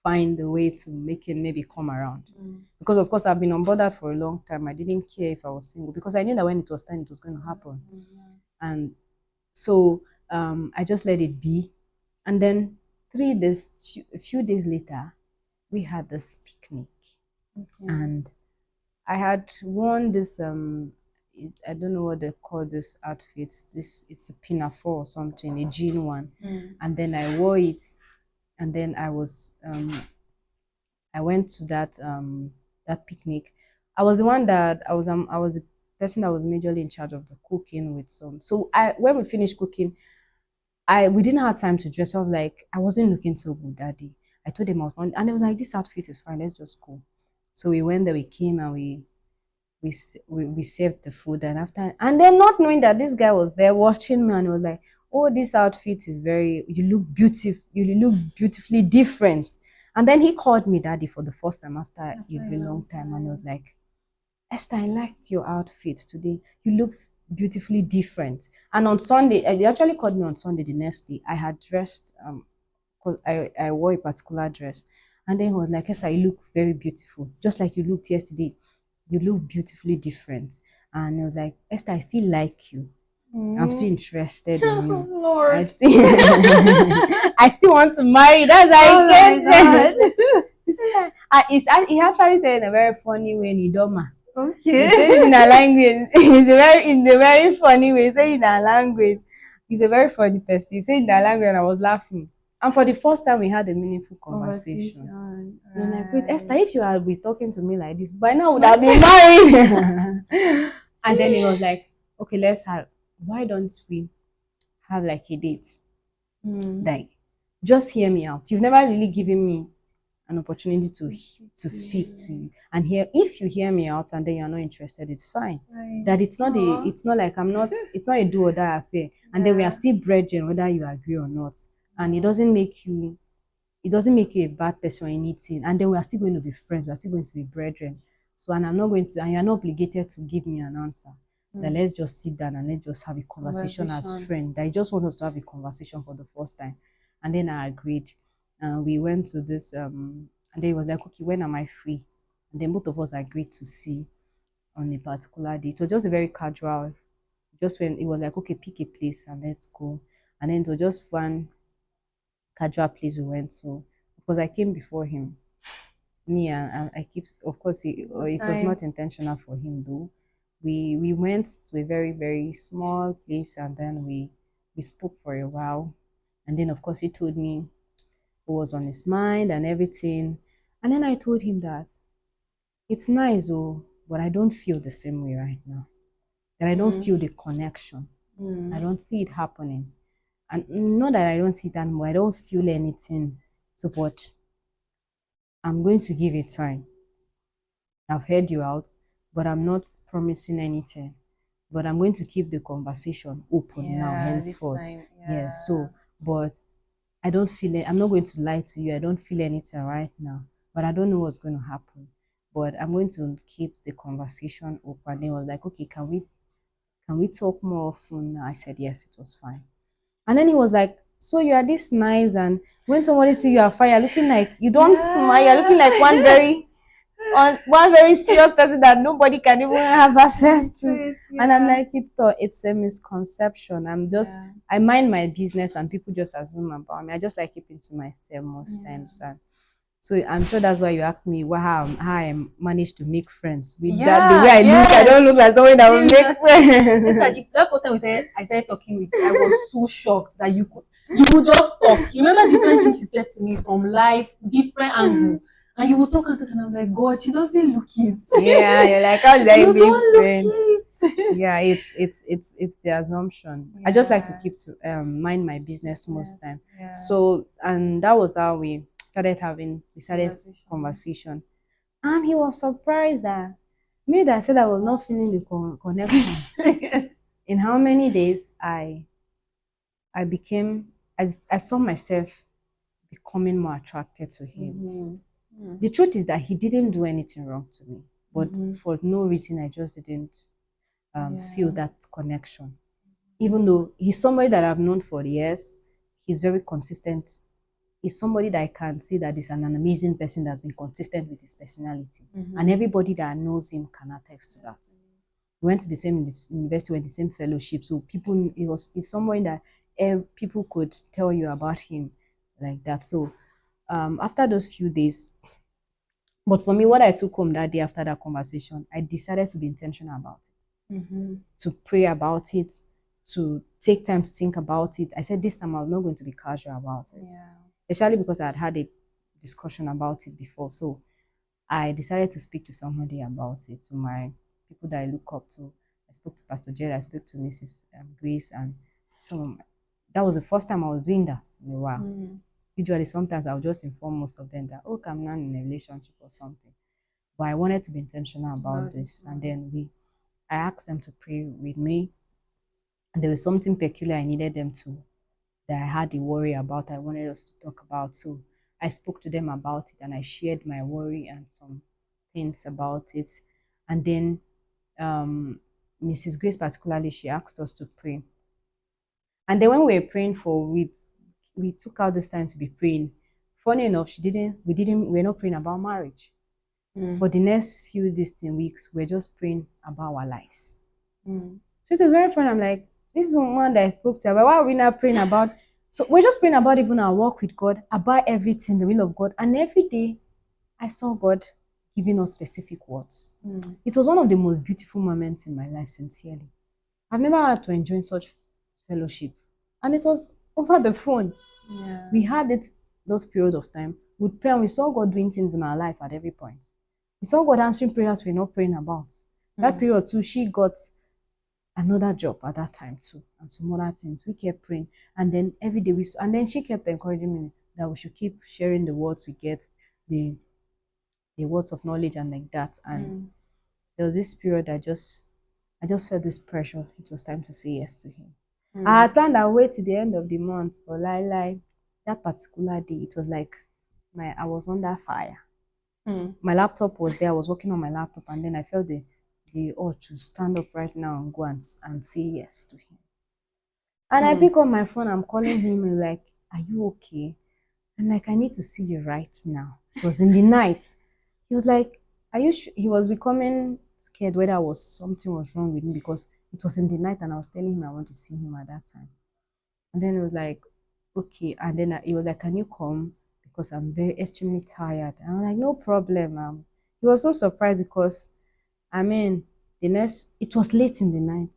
find a way to make it maybe come around. Mm. Because of course I've been unbothered for a long time. I didn't care if I was single because I knew that when it was time it was going to happen. And so I just let it be. And then 3 days, a few days later, we had this picnic. Okay. And I had worn this I don't know what they call this outfit. This it's a pinafore or something, a jean one. And then I wore it, and then I went to that picnic. I was the one that I was the person that was majorly in charge of the cooking with some. So I when we finished cooking, we didn't have time to dress up. Like I wasn't looking so good that day. I told them I was not, and it was like this outfit is fine. Let's just go. So we went there. We came and we served the food, and after, and then not knowing that this guy was there watching me, and he was like, "Oh, this outfit is very. You look beautiful. You look beautifully different." And then he called me daddy for the first time after a very long time, and he was like, "Esther, I liked your outfit today. You look beautifully different." And on Sunday, they actually called me on Sunday the next day. I had dressed, cause I wore a particular dress. And then he was like, "Esther, you look very beautiful. Just like you looked yesterday. You look beautifully different." And I was like, "Esther, I still like you. I'm still interested in you. I Lord. still I still want to marry." That's how Oh my it God. he actually said in a very funny way, Nidoma. He Okay. said it in a language. In a very funny way. He said it in a language. He's a very funny person. He said it in a language and I was laughing. And for the first time we had a meaningful conversation. Conversation. And I'm like, wait, Esther, Right. if you had been talking to me like this, by now would have been married. And then he was like, okay, why don't we have like a date? Mm. Like, just hear me out. You've never really given me an opportunity to speak to you. And here, if you hear me out and then you're not interested, it's fine. Right. That Aw. it's not like it's not a do or die affair. And then we are Yeah. still brethren, whether you agree or not. And it doesn't make you a bad person or anything. And then we are still going to be friends. We are still going to be brethren. So, and I'm not going to, and you're not obligated to give me an answer. That let's just sit down and let's just have a conversation as Conversation. friends. That I just want us to have a conversation for the first time. And then I agreed. We went to this, and then he was like, okay, when am I free? And then both of us agreed to see on a particular day. It was just a very casual, just when it was like, okay, pick a place and let's go. And then it was just one casual place we went to because I came before him. Me and I keep, of course, it was Time. not intentional for him though. We went to a very very small place and then we spoke for a while, and then of course he told me what was on his mind and everything, and then I told him that it's nice, oh, but I don't feel the same way right now. That I don't feel the connection. I don't see it happening. And not that I don't see it anymore, I don't feel anything. So, but I'm going to give it time. I've heard you out, but I'm not promising anything. But I'm going to keep the conversation open now, Yeah, this henceforth. time. Yeah, Yeah. so, but I don't feel it. I'm not going to lie to you. I don't feel anything right now, but I don't know what's going to happen. But I'm going to keep the conversation open. They was like, okay, can we talk more often? I said yes, it was fine. And then he was like, so you are this nice, and when somebody see you are fine, you're looking like you don't smile, you're looking like one very serious person that nobody can even have access to. And I'm Yeah. like, it's a misconception. Yeah. I mind my business and people just assume about me. I just like keeping to myself most Yeah. times. And so I'm sure that's why you asked me how I managed to make friends with that. The way Yeah, I look, I don't look yes. like someone that will make Seriously. It's like friends. that first time I started talking with you, I was so shocked that you could just talk. You remember different things she said to me from life, different angle. And you would talk and talk, and I'm like, God, she doesn't look it. Yeah, you're like, how did I You make don't look friends? it. Yeah, it's the assumption. I just like to Yeah. keep to mind my business most Business. time. Yeah. So, and that was how we started Conversation. conversation. And he was surprised that me that said I was not feeling the connection. In how many days I became I saw myself becoming more attracted to him. The truth is that he didn't do anything wrong to me, but for no reason I just didn't feel Yeah. that connection. Even though he's somebody that I've known for years, he's very consistent is somebody that I can say that is an amazing person that's been consistent with his personality. Mm-hmm. And everybody that knows him can attest to that. We went to the same university, went the same fellowship. So people, it's someone that people could tell you about him like that. So after those few days, but for me, what I took home that day after that conversation, I decided to be intentional about it, Mm-hmm. to pray about it, to take time to think about it. I said this time I'm not going to be casual about it, Yeah. especially because I had had a discussion about it before. So I decided to speak to somebody about it, to my people that I look up to. I spoke to Pastor Jed, I spoke to Mrs. Grace, and so that was the first time I was doing that in a while. Mm-hmm. Usually, sometimes I'll just inform most of them that, oh, I'm not in a relationship or something. But I wanted to be intentional about this. And then I asked them to pray with me. And there was something peculiar I needed them to, that I had a worry about. I wanted us to talk about. So I spoke to them about it and I shared my worry and some things about it. And then Mrs. Grace, particularly, she asked us to pray. And then when we were praying we took out this time to be praying. Funny enough, we're not praying about marriage. Mm. For the next few distant weeks, we're just praying about our lives. Mm. So it was very funny. I'm like, this is one that I spoke to her, but why are we not praying about? So we're just praying about even our walk with God, about everything, the will of God. And every day I saw God giving us specific words. Mm. It was one of the most beautiful moments in my life, sincerely. I've never had to enjoy such fellowship. And it was over the phone. Yeah. We had it those period of time. We'd pray and we saw God doing things in our life at every point. We saw God answering prayers we're not praying about. That period too, she got another job at that time too, and some other things. We kept praying, and then every day and then she kept encouraging me that we should keep sharing the words we get, the the words of knowledge and like that. And Mm. there was this period I just felt this pressure. It was time to say yes to him. I Mm. had planned to wait till the end of the month, but like that particular day, it was like I was under fire. Mm. My laptop was there. I was working on my laptop, and then I felt the urge to stand up right now and go and say yes to him. And I Mm. pick up my phone. I'm calling him and like, "Are you okay?" I'm like, "I need to see you right now." It was in the night. He was like, "Are you sure?" He was becoming scared whether something was wrong with me because it was in the night, and I was telling him I want to see him at that time. And then it was like, okay. And then he was like, "Can you come? Because I'm very extremely tired." And I'm like, "No problem." He was so surprised because, I mean, it was late in the night,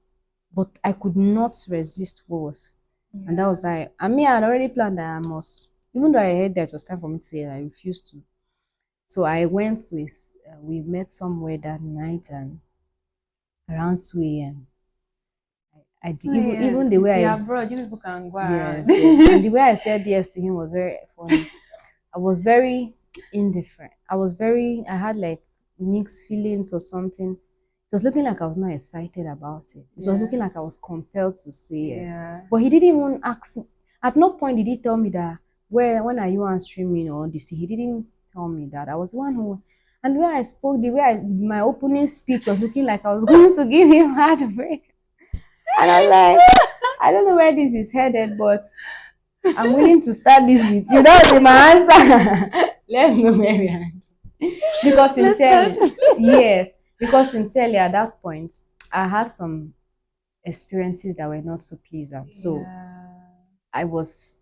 but I could not resist what was. And that was Yeah. I mean, I had already planned that I must, even though I heard that it was time for me to say it, I refused to. So I went with, we met somewhere that night and around 2 a.m. I did, 2 a.m. even the It's way the I, abroad. You people can go around. yes, yes. And the way I said yes to him was very funny. I was very indifferent. I had like mixed feelings or something. It was looking like I was not excited about it. It was Yeah. looking like I was compelled to say yes. Yeah. But he didn't even ask me. At no point did he tell me that, when are you answering me or this thing? He didn't tell me that. I was the one who, and when I spoke, my opening speech was looking like I was going to give him heartbreak. And I'm like, I don't know where this is headed, but I'm willing to start this with you. That was my answer. Let me know where we are. Because Let's sincerely, start. yes, because sincerely at that point, I had some experiences that were not so pleasant. So Yeah. I was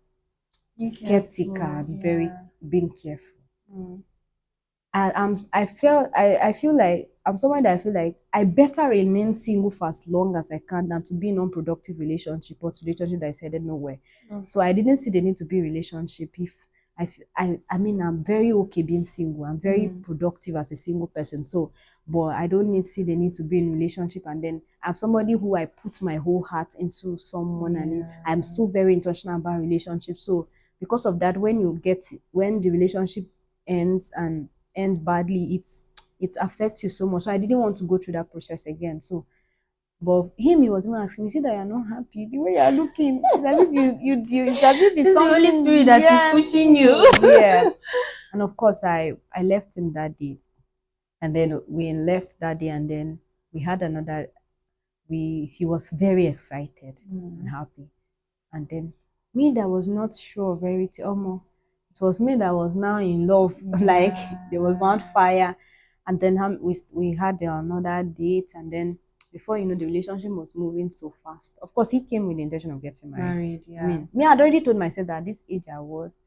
Be skeptical careful. and very Yeah. being careful. Mm. I feel like I'm someone that I feel like I better remain single for as long as I can than to be in an unproductive relationship or to relationship that is headed nowhere. Mm. So I didn't see the need to be in a relationship if I mean I'm very okay being single. I'm very Mm. productive as a single person. So but I don't need see the need to be in a relationship, and then I'm somebody who I put my whole heart into someone, and I'm Yeah. so very intentional about relationships. So because of that, when the relationship ends badly, it affects you so much. So I didn't want to go through that process again. So, but him, he was even asking me, "See that you're not happy. The way you're looking, it's as if it's as if it's It's the Holy something." Spirit that is Yeah, pushing you. yeah. And of course, I left him that day, and then we left that day, and then we had another. He was very excited and Mm. happy, and then me that was not sure of everything. it was me that was now in love. Like there was one Yeah. fire, and then we had another date, and then before you know, the relationship was moving so fast. Of course, he came with the intention of getting married. Married, I yeah. mean, me, I'd already told myself that this age I was,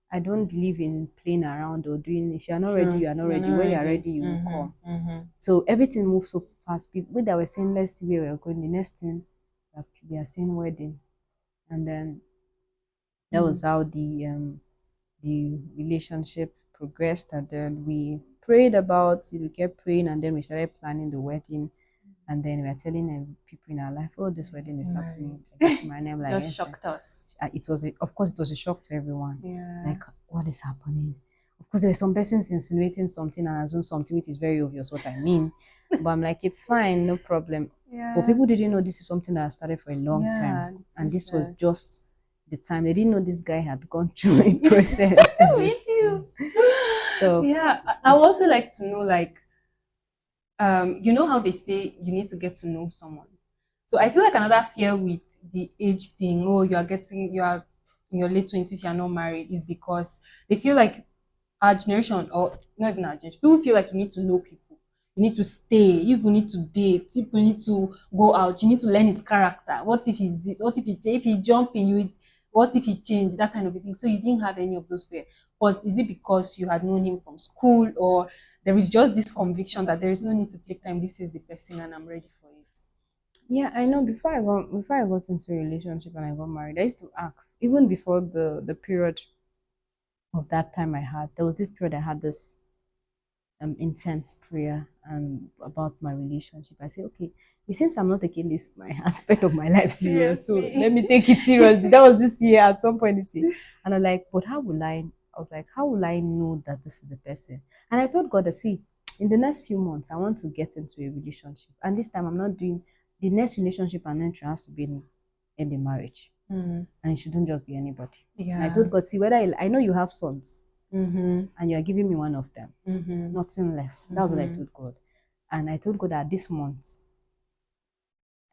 I don't believe in playing around or doing. If you're not ready, True. you are not You're ready. not When you're ready. ready, you will come. Mm-hmm. So everything moved so fast. People that were saying let's see where we're going. The next thing, we are saying wedding, and then that was how the relationship progressed, and then we prayed about it. We kept praying, and then we started planning the wedding. And then we are telling people in our life, "Oh, this wedding is Getting married. happening. We're getting married." I'm like, Just "Yes." shocked us. It was, of course, it was a shock to everyone. Yeah. Like, what is happening? Of course, there were some persons insinuating something and assume something, which is very obvious what I mean. But I'm like, it's fine, no problem. But Yeah. people didn't know this is something that started for a long time, Yeah. The and this was process. just the time. They didn't know this guy had gone through a process. With you. So Yeah. I would also like to know, like, you know how they say you need to get to know someone. So I feel like another fear with the age thing, oh, you are in your late 20s, you're not married, is because they feel like our generation, or not even our generation, people feel like you need to know people. You need to stay. You people need to date. You people need to go out. You need to learn his character. What if he's this? What if he jump in you? What if he changed? That kind of a thing. So you didn't have any of those fear. But is it because you had known him from school, or there is just this conviction that there is no need to take time? This is the person, and I'm ready for it. yeah, I know. Before I got into a relationship and I got married, I used to ask. Even before the period of that time I had, there was this period I had this intense prayer about my relationship. I said, okay, it seems I'm not taking this my aspect of my life serious, so let Seriously. me take it seriously. That was this year at some point this year, and I'm like, but how will I? I was like, how will I know that this is the person? And I told God, to see, in the next few months, I want to get into a relationship, and this time I'm not doing the next relationship I'm entering has to be in the marriage, Mm, and it shouldn't just be anybody. And I yeah. told God, see, whether I know you have sons, Mm-hmm. and you are giving me one of them, Mm-hmm. nothing less. That was what I Mm-hmm. told God. And I told God that this month,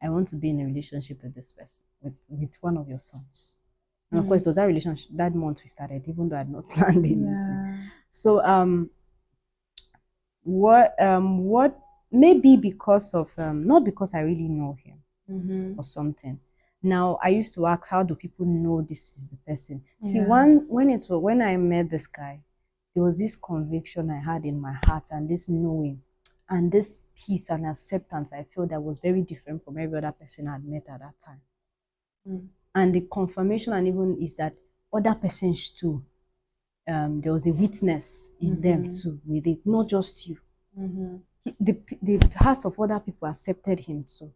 I want to be in a relationship with this person, with one of your sons. And of course, Mm, it was that relationship that month we started, even though I had not planned anything. yeah. So, what maybe because of not because I really know him Mm-hmm. or something. Now I used to ask, how do people know this is the person? See, Yeah. when I met this guy, there was this conviction I had in my heart and this knowing and this peace and acceptance I felt that was very different from every other person I had met at that time. Mm, And the confirmation and even is that other persons too, there was a witness in them mm-hmm. too with it, not just you. Mm-hmm. The hearts of other people accepted him too.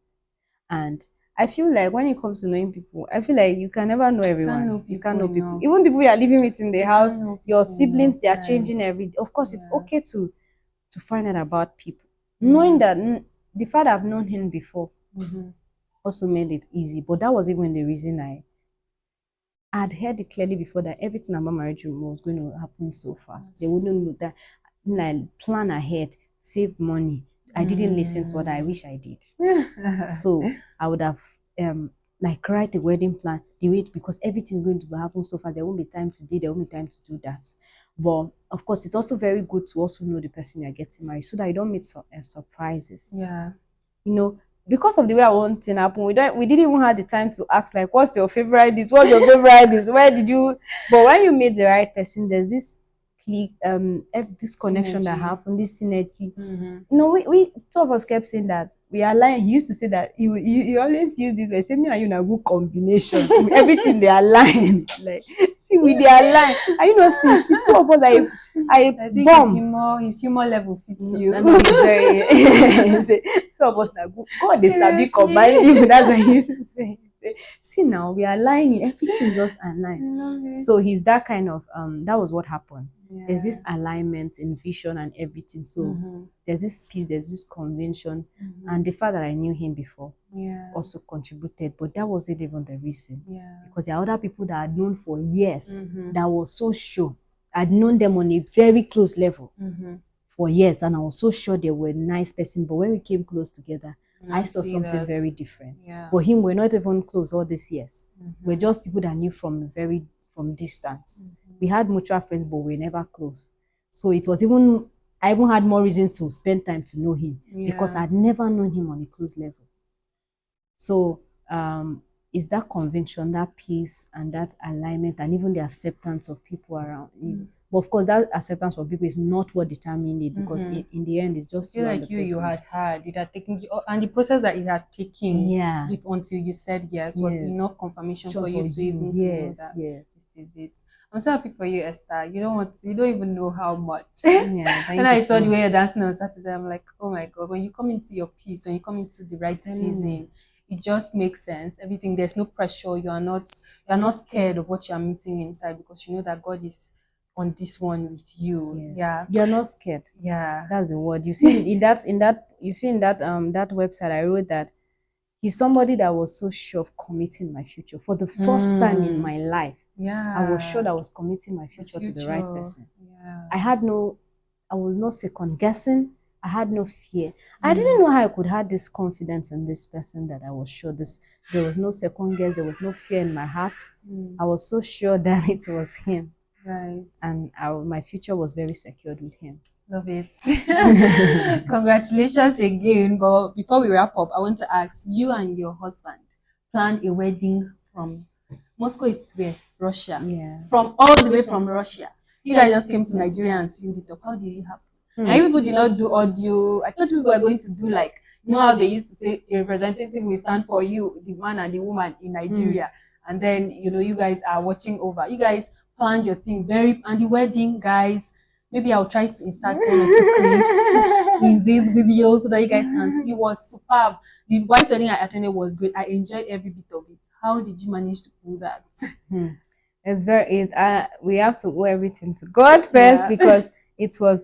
And I feel like when it comes to knowing people, I feel like you can never know Can't know everyone. You can't people know people. enough. Even people you are living with in the You house, can't know your people enough, siblings, they are right? changing every day. Of course, it's Yeah. okay to find out about people. Knowing Yeah. that the fact I've known him before Mm-hmm. also made it easy. But that was even the reason I'd heard it clearly before that everything about marriage was going to happen so fast. They Fast. wouldn't know that, like, plan ahead, save money. I didn't listen to what I Mm. wish I did. So I would have like write a wedding plan, the way because everything's going to happen so fast. There won't be time to do, there won't be time to do that. But of course, it's also very good to also know the person you're getting married so that you don't meet surprises. Yeah. You know, because of the way I want thing happen, we didn't even have the time to ask like, what's your favorite this? What's your favorite this? Where did you? But when you meet the right person, there's this click, this connection that Synergy. happened, this synergy. Mm-hmm. You know, we two of us kept saying that we are lying. He used to say that he always use this. He say me and you na good combination. Everything they are lying. Like see, we they are lying. Are you not seeing? See, two of us I I think bomb. his humor level fits No, you. no, no, it's very. Say, two of us na good. God, they sabi combine Seriously. you. That's what he used to say. He say, see now, we are lying. Everything just I align. love it. So he's that kind of that was what happened. There's Yeah. this alignment in vision and everything. So Mm-hmm. there's this peace, there's this convention, Mm-hmm. and the fact that I knew him before Yeah. also contributed, but that wasn't even the reason. Yeah. Because there are other people that I'd known for years Mm-hmm. that was so sure. I'd known them on a very close level Mm-hmm. for years, and I was so sure they were a nice person. But when we came close together, And I I saw see something that. very different. Yeah. But him, we're not even close all these years. We're Mm-hmm. just people that I knew from very from distance. We had mutual friends, but we were never close. So it was even, I even had more reasons to spend time to know him because Yeah. I'd never known him on a close level. So it's that conviction, that peace, and that alignment, and even the acceptance of people around you. But of course, that acceptance of people is not what determined it because in the end, it's I just feel you and the like you person. had it had taken and the process that you had taken Yeah. until you said yes was Yeah. enough confirmation Sure for you for to you. even to know Yes. that Yes. this is it. I'm so happy for you, Esther. You don't even know how much. Yeah. When Thank you I saw so the much. way you're dancing on Saturday, I'm like, oh my god, when you come into your peace, when you come into the right Telling you. season, it just makes sense. Everything, there's no pressure. You're not scared of what you're meeting inside because you know that God is on this one with you. Yes. Yeah. You're not scared. Yeah. That's the word. You see in that you see in that website I wrote that he's somebody that was so sure of committing my future. For the first time in my life, I was sure Yeah. that I was committing my The future to the right future. person. Yeah. I was not second guessing. I had no fear. I didn't know how I could have this confidence in this person that I was sure this. There was no second guess. There was no fear in my heart. I was so sure that it was him, Right. and my future was very secured with him. Love it. Congratulations again. But before we wrap up, I want to ask you and your husband planned a wedding from Moscow is where? Russia. Yeah. From all the way from Russia. You guys just came to Nigeria and sealed it up. How did it happen? And people did not do audio. I thought people were going to do like, you know how they used to say a representative will stand for you, the man and the woman in Nigeria. And then, you guys are watching over. You guys planned your thing and the wedding, guys. Maybe I'll try to insert one or two clips in this video so that you guys can see. It was superb. The white wedding I attended was great. I enjoyed every bit of it. How did you manage to pull that? It's we have to owe everything to God first Yeah. because it was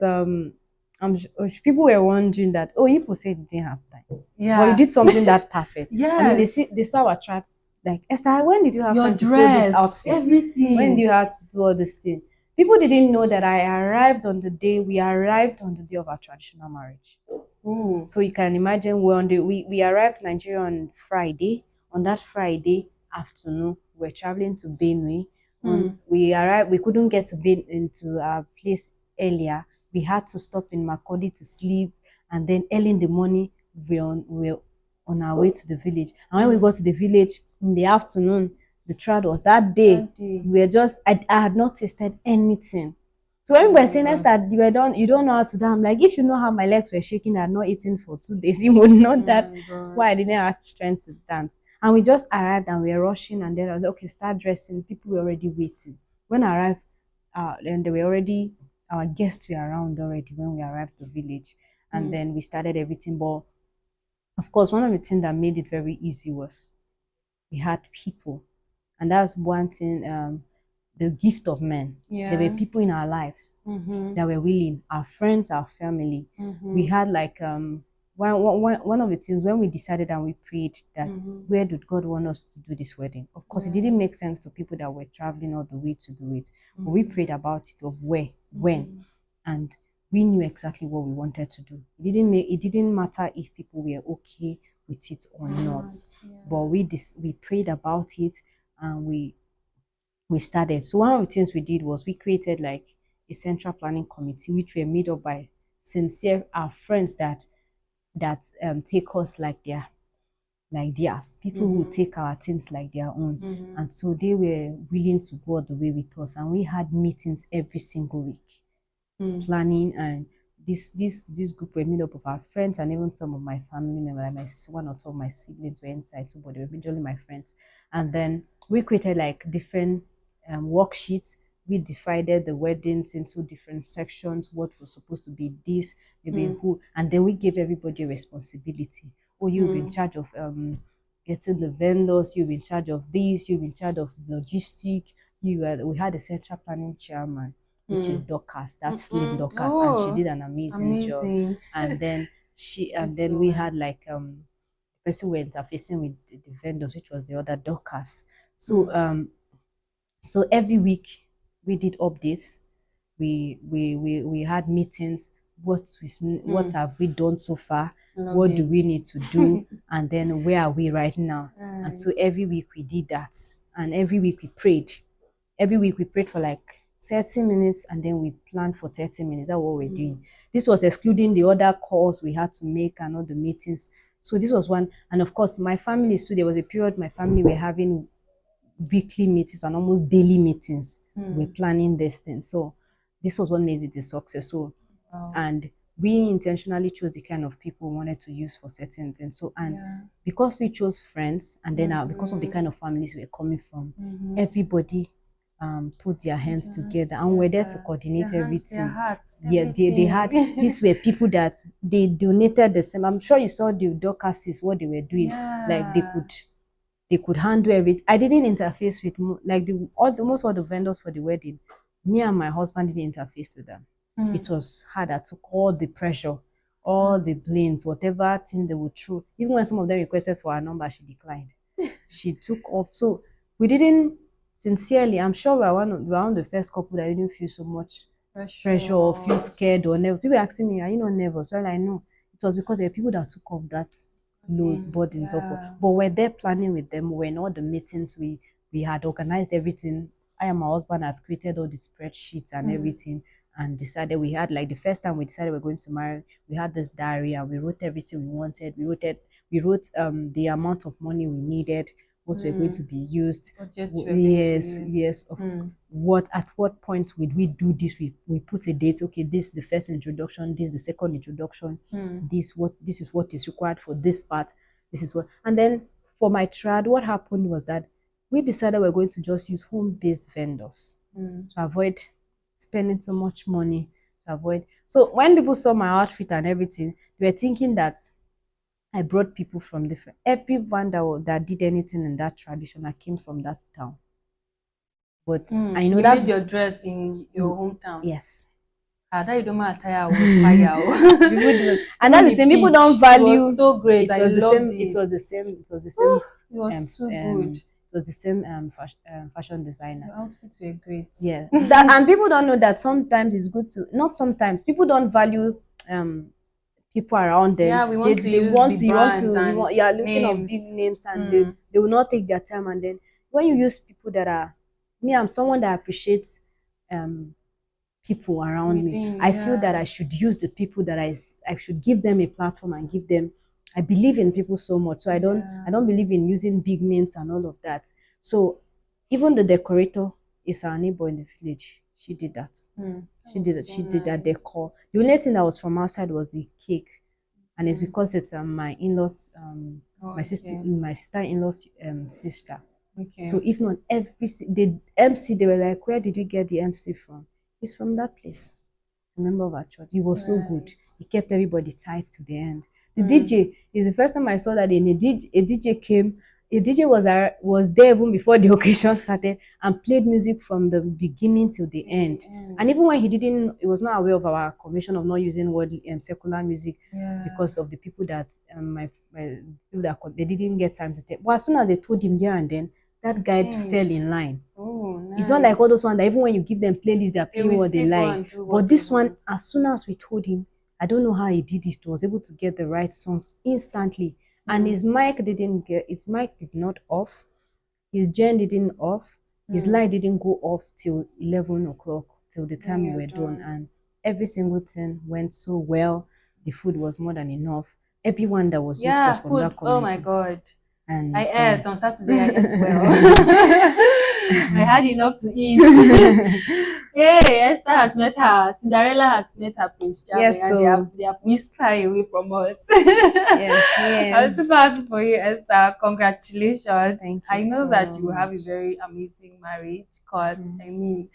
people were wondering that, oh, you people said you didn't have time. But you Yeah. did something that perfect. I mean, Yes. they saw our track, like, Esther, when did you have Your time to sew this dress, outfit? When do everything. you have to do all this thing? People didn't know that we arrived on the day of our traditional marriage. Ooh. So you can imagine we arrived in Nigeria on Friday. On that Friday afternoon, we're traveling to Benue. We arrived, we couldn't get to into our place earlier. We had to stop in Makodi to sleep, and then early in the morning we're on our way to the village. And when we got to the village in the afternoon, the trad was that day. That day. We were just I had not tasted anything. So when we were saying God. that you don't know how to dance, I'm like, if you know how my legs were shaking, I had not eaten for 2 days, you would know that My God. why I didn't have strength to dance. And we just arrived and we were rushing, and then I was like, okay, start dressing. People were already waiting. When I arrived, then they were already our guests were around already when we arrived to the village, and then we started everything. But of course, one of the things that made it very easy was we had people, and that's one thing. The gift of men. There were Yeah. people in our lives that were willing, our friends, our family. We had like one of the things when we decided and we prayed that where did God want us to do this wedding? Of course, it didn't make sense to people that were traveling all the way to do it, but we prayed about it of where, when, and we knew exactly what we wanted to do. It didn't matter if people were okay with it or not, but we prayed about it, and we started. So one of the things we did was we created like a central planning committee, which were made up by sincere our friends that take us like theirs, people who take our things like their own. And so they were willing to go all the way with us, and we had meetings every single week, planning. And this group were made up of our friends and even some of my family members, like one or two of my siblings were inside too, but they were majorly my friends. And then we created like different worksheets. We divided the weddings into different sections. What was supposed to be this, maybe who, and then we gave everybody a responsibility. Oh, you'll be in charge of getting the vendors. You'll be in charge of this. You'll be in charge of logistic. We had a central planning chairman, which is Dorcas. That's Slim Dorcas, and she Oh, did an amazing job. amazing. And then So we well. had like the person we were interfacing with the vendors, which was the other Dorcas. So every week we did updates. We had meetings. What have we done so far? Love What do it. we need to do? And then where are we right now? And so Right. every week we did that, and every week we prayed. every week we prayed for like 30 minutes and then we planned for 30 minutes. That's what we're doing. This was excluding the other calls we had to make and all the meetings. So this was one. And of course, my family too, there was a period my family were having weekly meetings and almost daily meetings. We're planning this thing. So this was what made it a success. So and we intentionally chose the kind of people we wanted to use for certain things. So and because we chose friends and then because of the kind of families we're coming from, everybody put their hands together and we're there to coordinate everything. Yeah, they had these were people that they donated the same. I'm sure you saw the Dorcases, what they were doing. Like they could handle everything. I didn't interface with like most all the vendors for the wedding. Me and my husband didn't interface with them. It was hard. I took all the pressure, all the blames, whatever thing they would throw. Even when some of them requested for her number, she declined. She took off. So we didn't sincerely. I'm sure we're one of the first couple that didn't feel so much pressure or feel scared or nervous. People asking me, "Are you not nervous?" Well, I know it was because there were people that took off that load burdens off. But we're there planning with them. We're in all the meetings. We had organized everything. I and my husband had created all the spreadsheets and everything and decided we had like the first time we decided we're going to marry, we had this diary and we wrote everything we wanted. We wrote the amount of money we needed, what we're going to be used. Yes. What at what point would we do this? We put a date. Okay, this is the first introduction. This is the second introduction. This is what is required for this part. This is what. And then for my trad, what happened was that we decided we're going to just use home-based vendors to avoid spending so much money. To avoid. So when people saw my outfit and everything, they were thinking that I brought people from different. Everyone that did anything in that tradition, I came from that town. But I know you that made your dress in your hometown. yes. That Idoma attire was fire. And that's the thing, people don't value. It was so great. I loved it. it. It was the same. It was the same. It was too good. It was the same fashion designer. Your outfits were great. Yeah, and people don't know that sometimes it's good to not sometimes people don't value people around them. Yeah, we want to use the brands and yeah, looking at big names and they will not take their time. And then when you use people that are I'm someone that appreciates people around me. I feel that I should use the people that I should give them a platform and give them. I believe in people so much, so I don't believe in using big names and all of that. So even the decorator is our neighbor in the village. She did that. She did that. She did that decor. The only thing that was from outside was the cake, and it's because it's my in-laws, my sister-in-law's sister. Okay. So if not the MC, they were like, "Where did we get the MC from?" It's from that place. It's a member of our church. He was so good. He kept everybody tight to the end. The DJ is the first time I saw that a DJ came. A DJ was there even before the occasion started and played music from the beginning till the end. And even when he was not aware of our commission of not using secular music because of the people that people that they didn't get time to take. But as soon as they told him there and then, that guy fell in line. Nice. It's not like all those ones that even when you give them playlists, they're playing what they like. But this one, as soon as we told him, I don't know how he did it, he was able to get the right songs instantly. And his mic did not off, his gen didn't off, his light didn't go off till 11 o'clock, till the time we were done. And every single thing went so well. The food was more than enough. Everyone that was used was from that community. Oh my God. And I ate on Saturday. I ate well. I had enough to eat. Hey, Esther has met her. Cinderella has met her Prince Charming, yes, so and they have whisked her away from us. I'm super happy for you, Esther. Congratulations. Thank you I know so that you will much. have a very amazing marriage because I mean,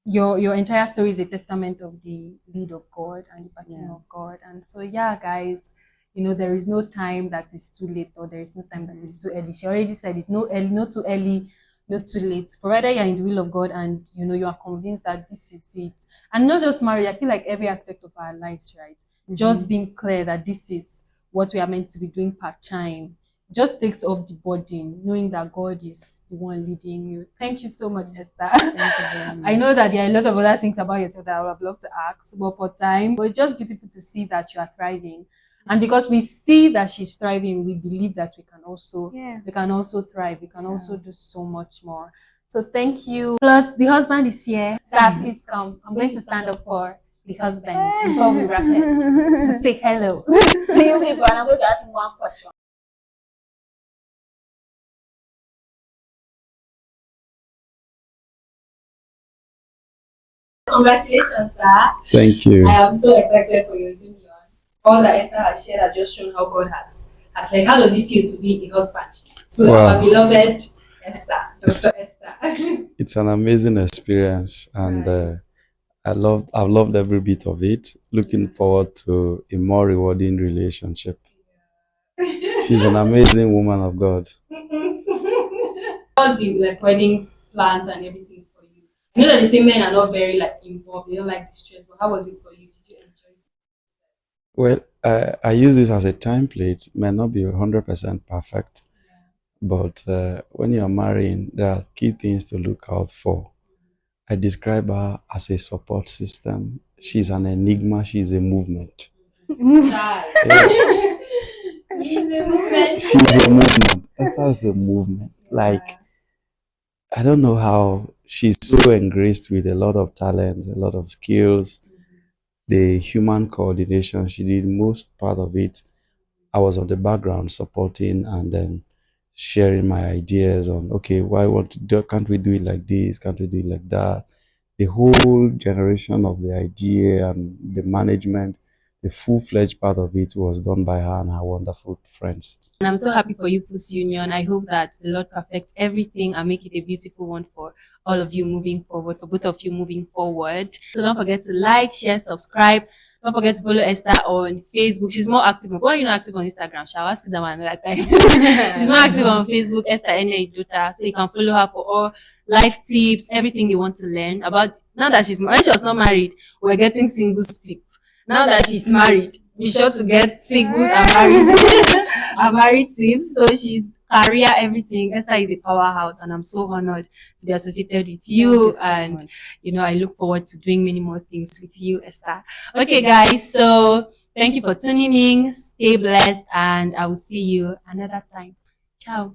your entire story is a testament of the lead of God and the backing of God. And so guys, there is no time that is too late or there is no time that is too early. She already said it, no early, not too early, not too late. Provided you're in the will of God and you are convinced that this is it. And not just marriage, I feel like every aspect of our lives, right? Just being clear that this is what we are meant to be doing part time. Just takes off the burden, knowing that God is the one leading you. Thank you so much, Esther. Thank you very much. I know that there are a lot of other things about yourself that I would have loved to ask, but for time, but it's just beautiful to see that you are thriving. And because we see that she's thriving, we believe that we can also thrive. We can also do so much more. So thank you. Plus, the husband is here. Sir, please come. I'm going to stand up for the husband before we wrap it to say hello. So you people, and I'm going to ask him one question. Congratulations, sir. Thank you. I am so excited for your union. All that Esther has shared has just shown how God has like, how does it feel to be a husband to our beloved Esther, Dr. Esther? It's an amazing experience, and Right. I've loved every bit of it. Looking forward to a more rewarding relationship. She's an amazing woman of God. How's the like wedding plans and everything for you? I know that the same men are not very like involved. They don't like the stress, but how was it for you? Did you enjoy it? Well, I use this as a template. May not be 100% perfect, but when you're marrying, there are key things to look out for. I describe her as a support system. She's an enigma. She's a movement. Child. Yeah. She's a movement. She's a movement. Esther is a movement. Like, I don't know how she's so engraced with a lot of talents, a lot of skills, the human coordination. She did most part of it. I was on the background supporting and then sharing my ideas on, okay, why want to do, can't we do it like this? Can't we do it like that? The whole generation of the idea and the management, the full-fledged part of it was done by her and her wonderful friends. And I'm so happy for you, Puss Union. I hope that the Lord perfects everything and make it a beautiful one for all of you moving forward, for both of you moving forward. So don't forget to like, share, subscribe. Don't forget to follow Esther on Facebook. She's more active. Why are you not active on Instagram? Shall I ask that one another time? She's more active on Facebook, Esther Dota. So you can follow her for all life tips, everything you want to learn about. Now that when she was not married, we're getting singles tip. Now that she's married, be sure to get singles and married and married tips. So she's career, everything. Esther is a powerhouse, and I'm so honored to be associated with you. So And much. I look forward to doing many more things with you, Esther. Okay, guys. So thank you for tuning in. Stay blessed, and I will see you another time. Ciao.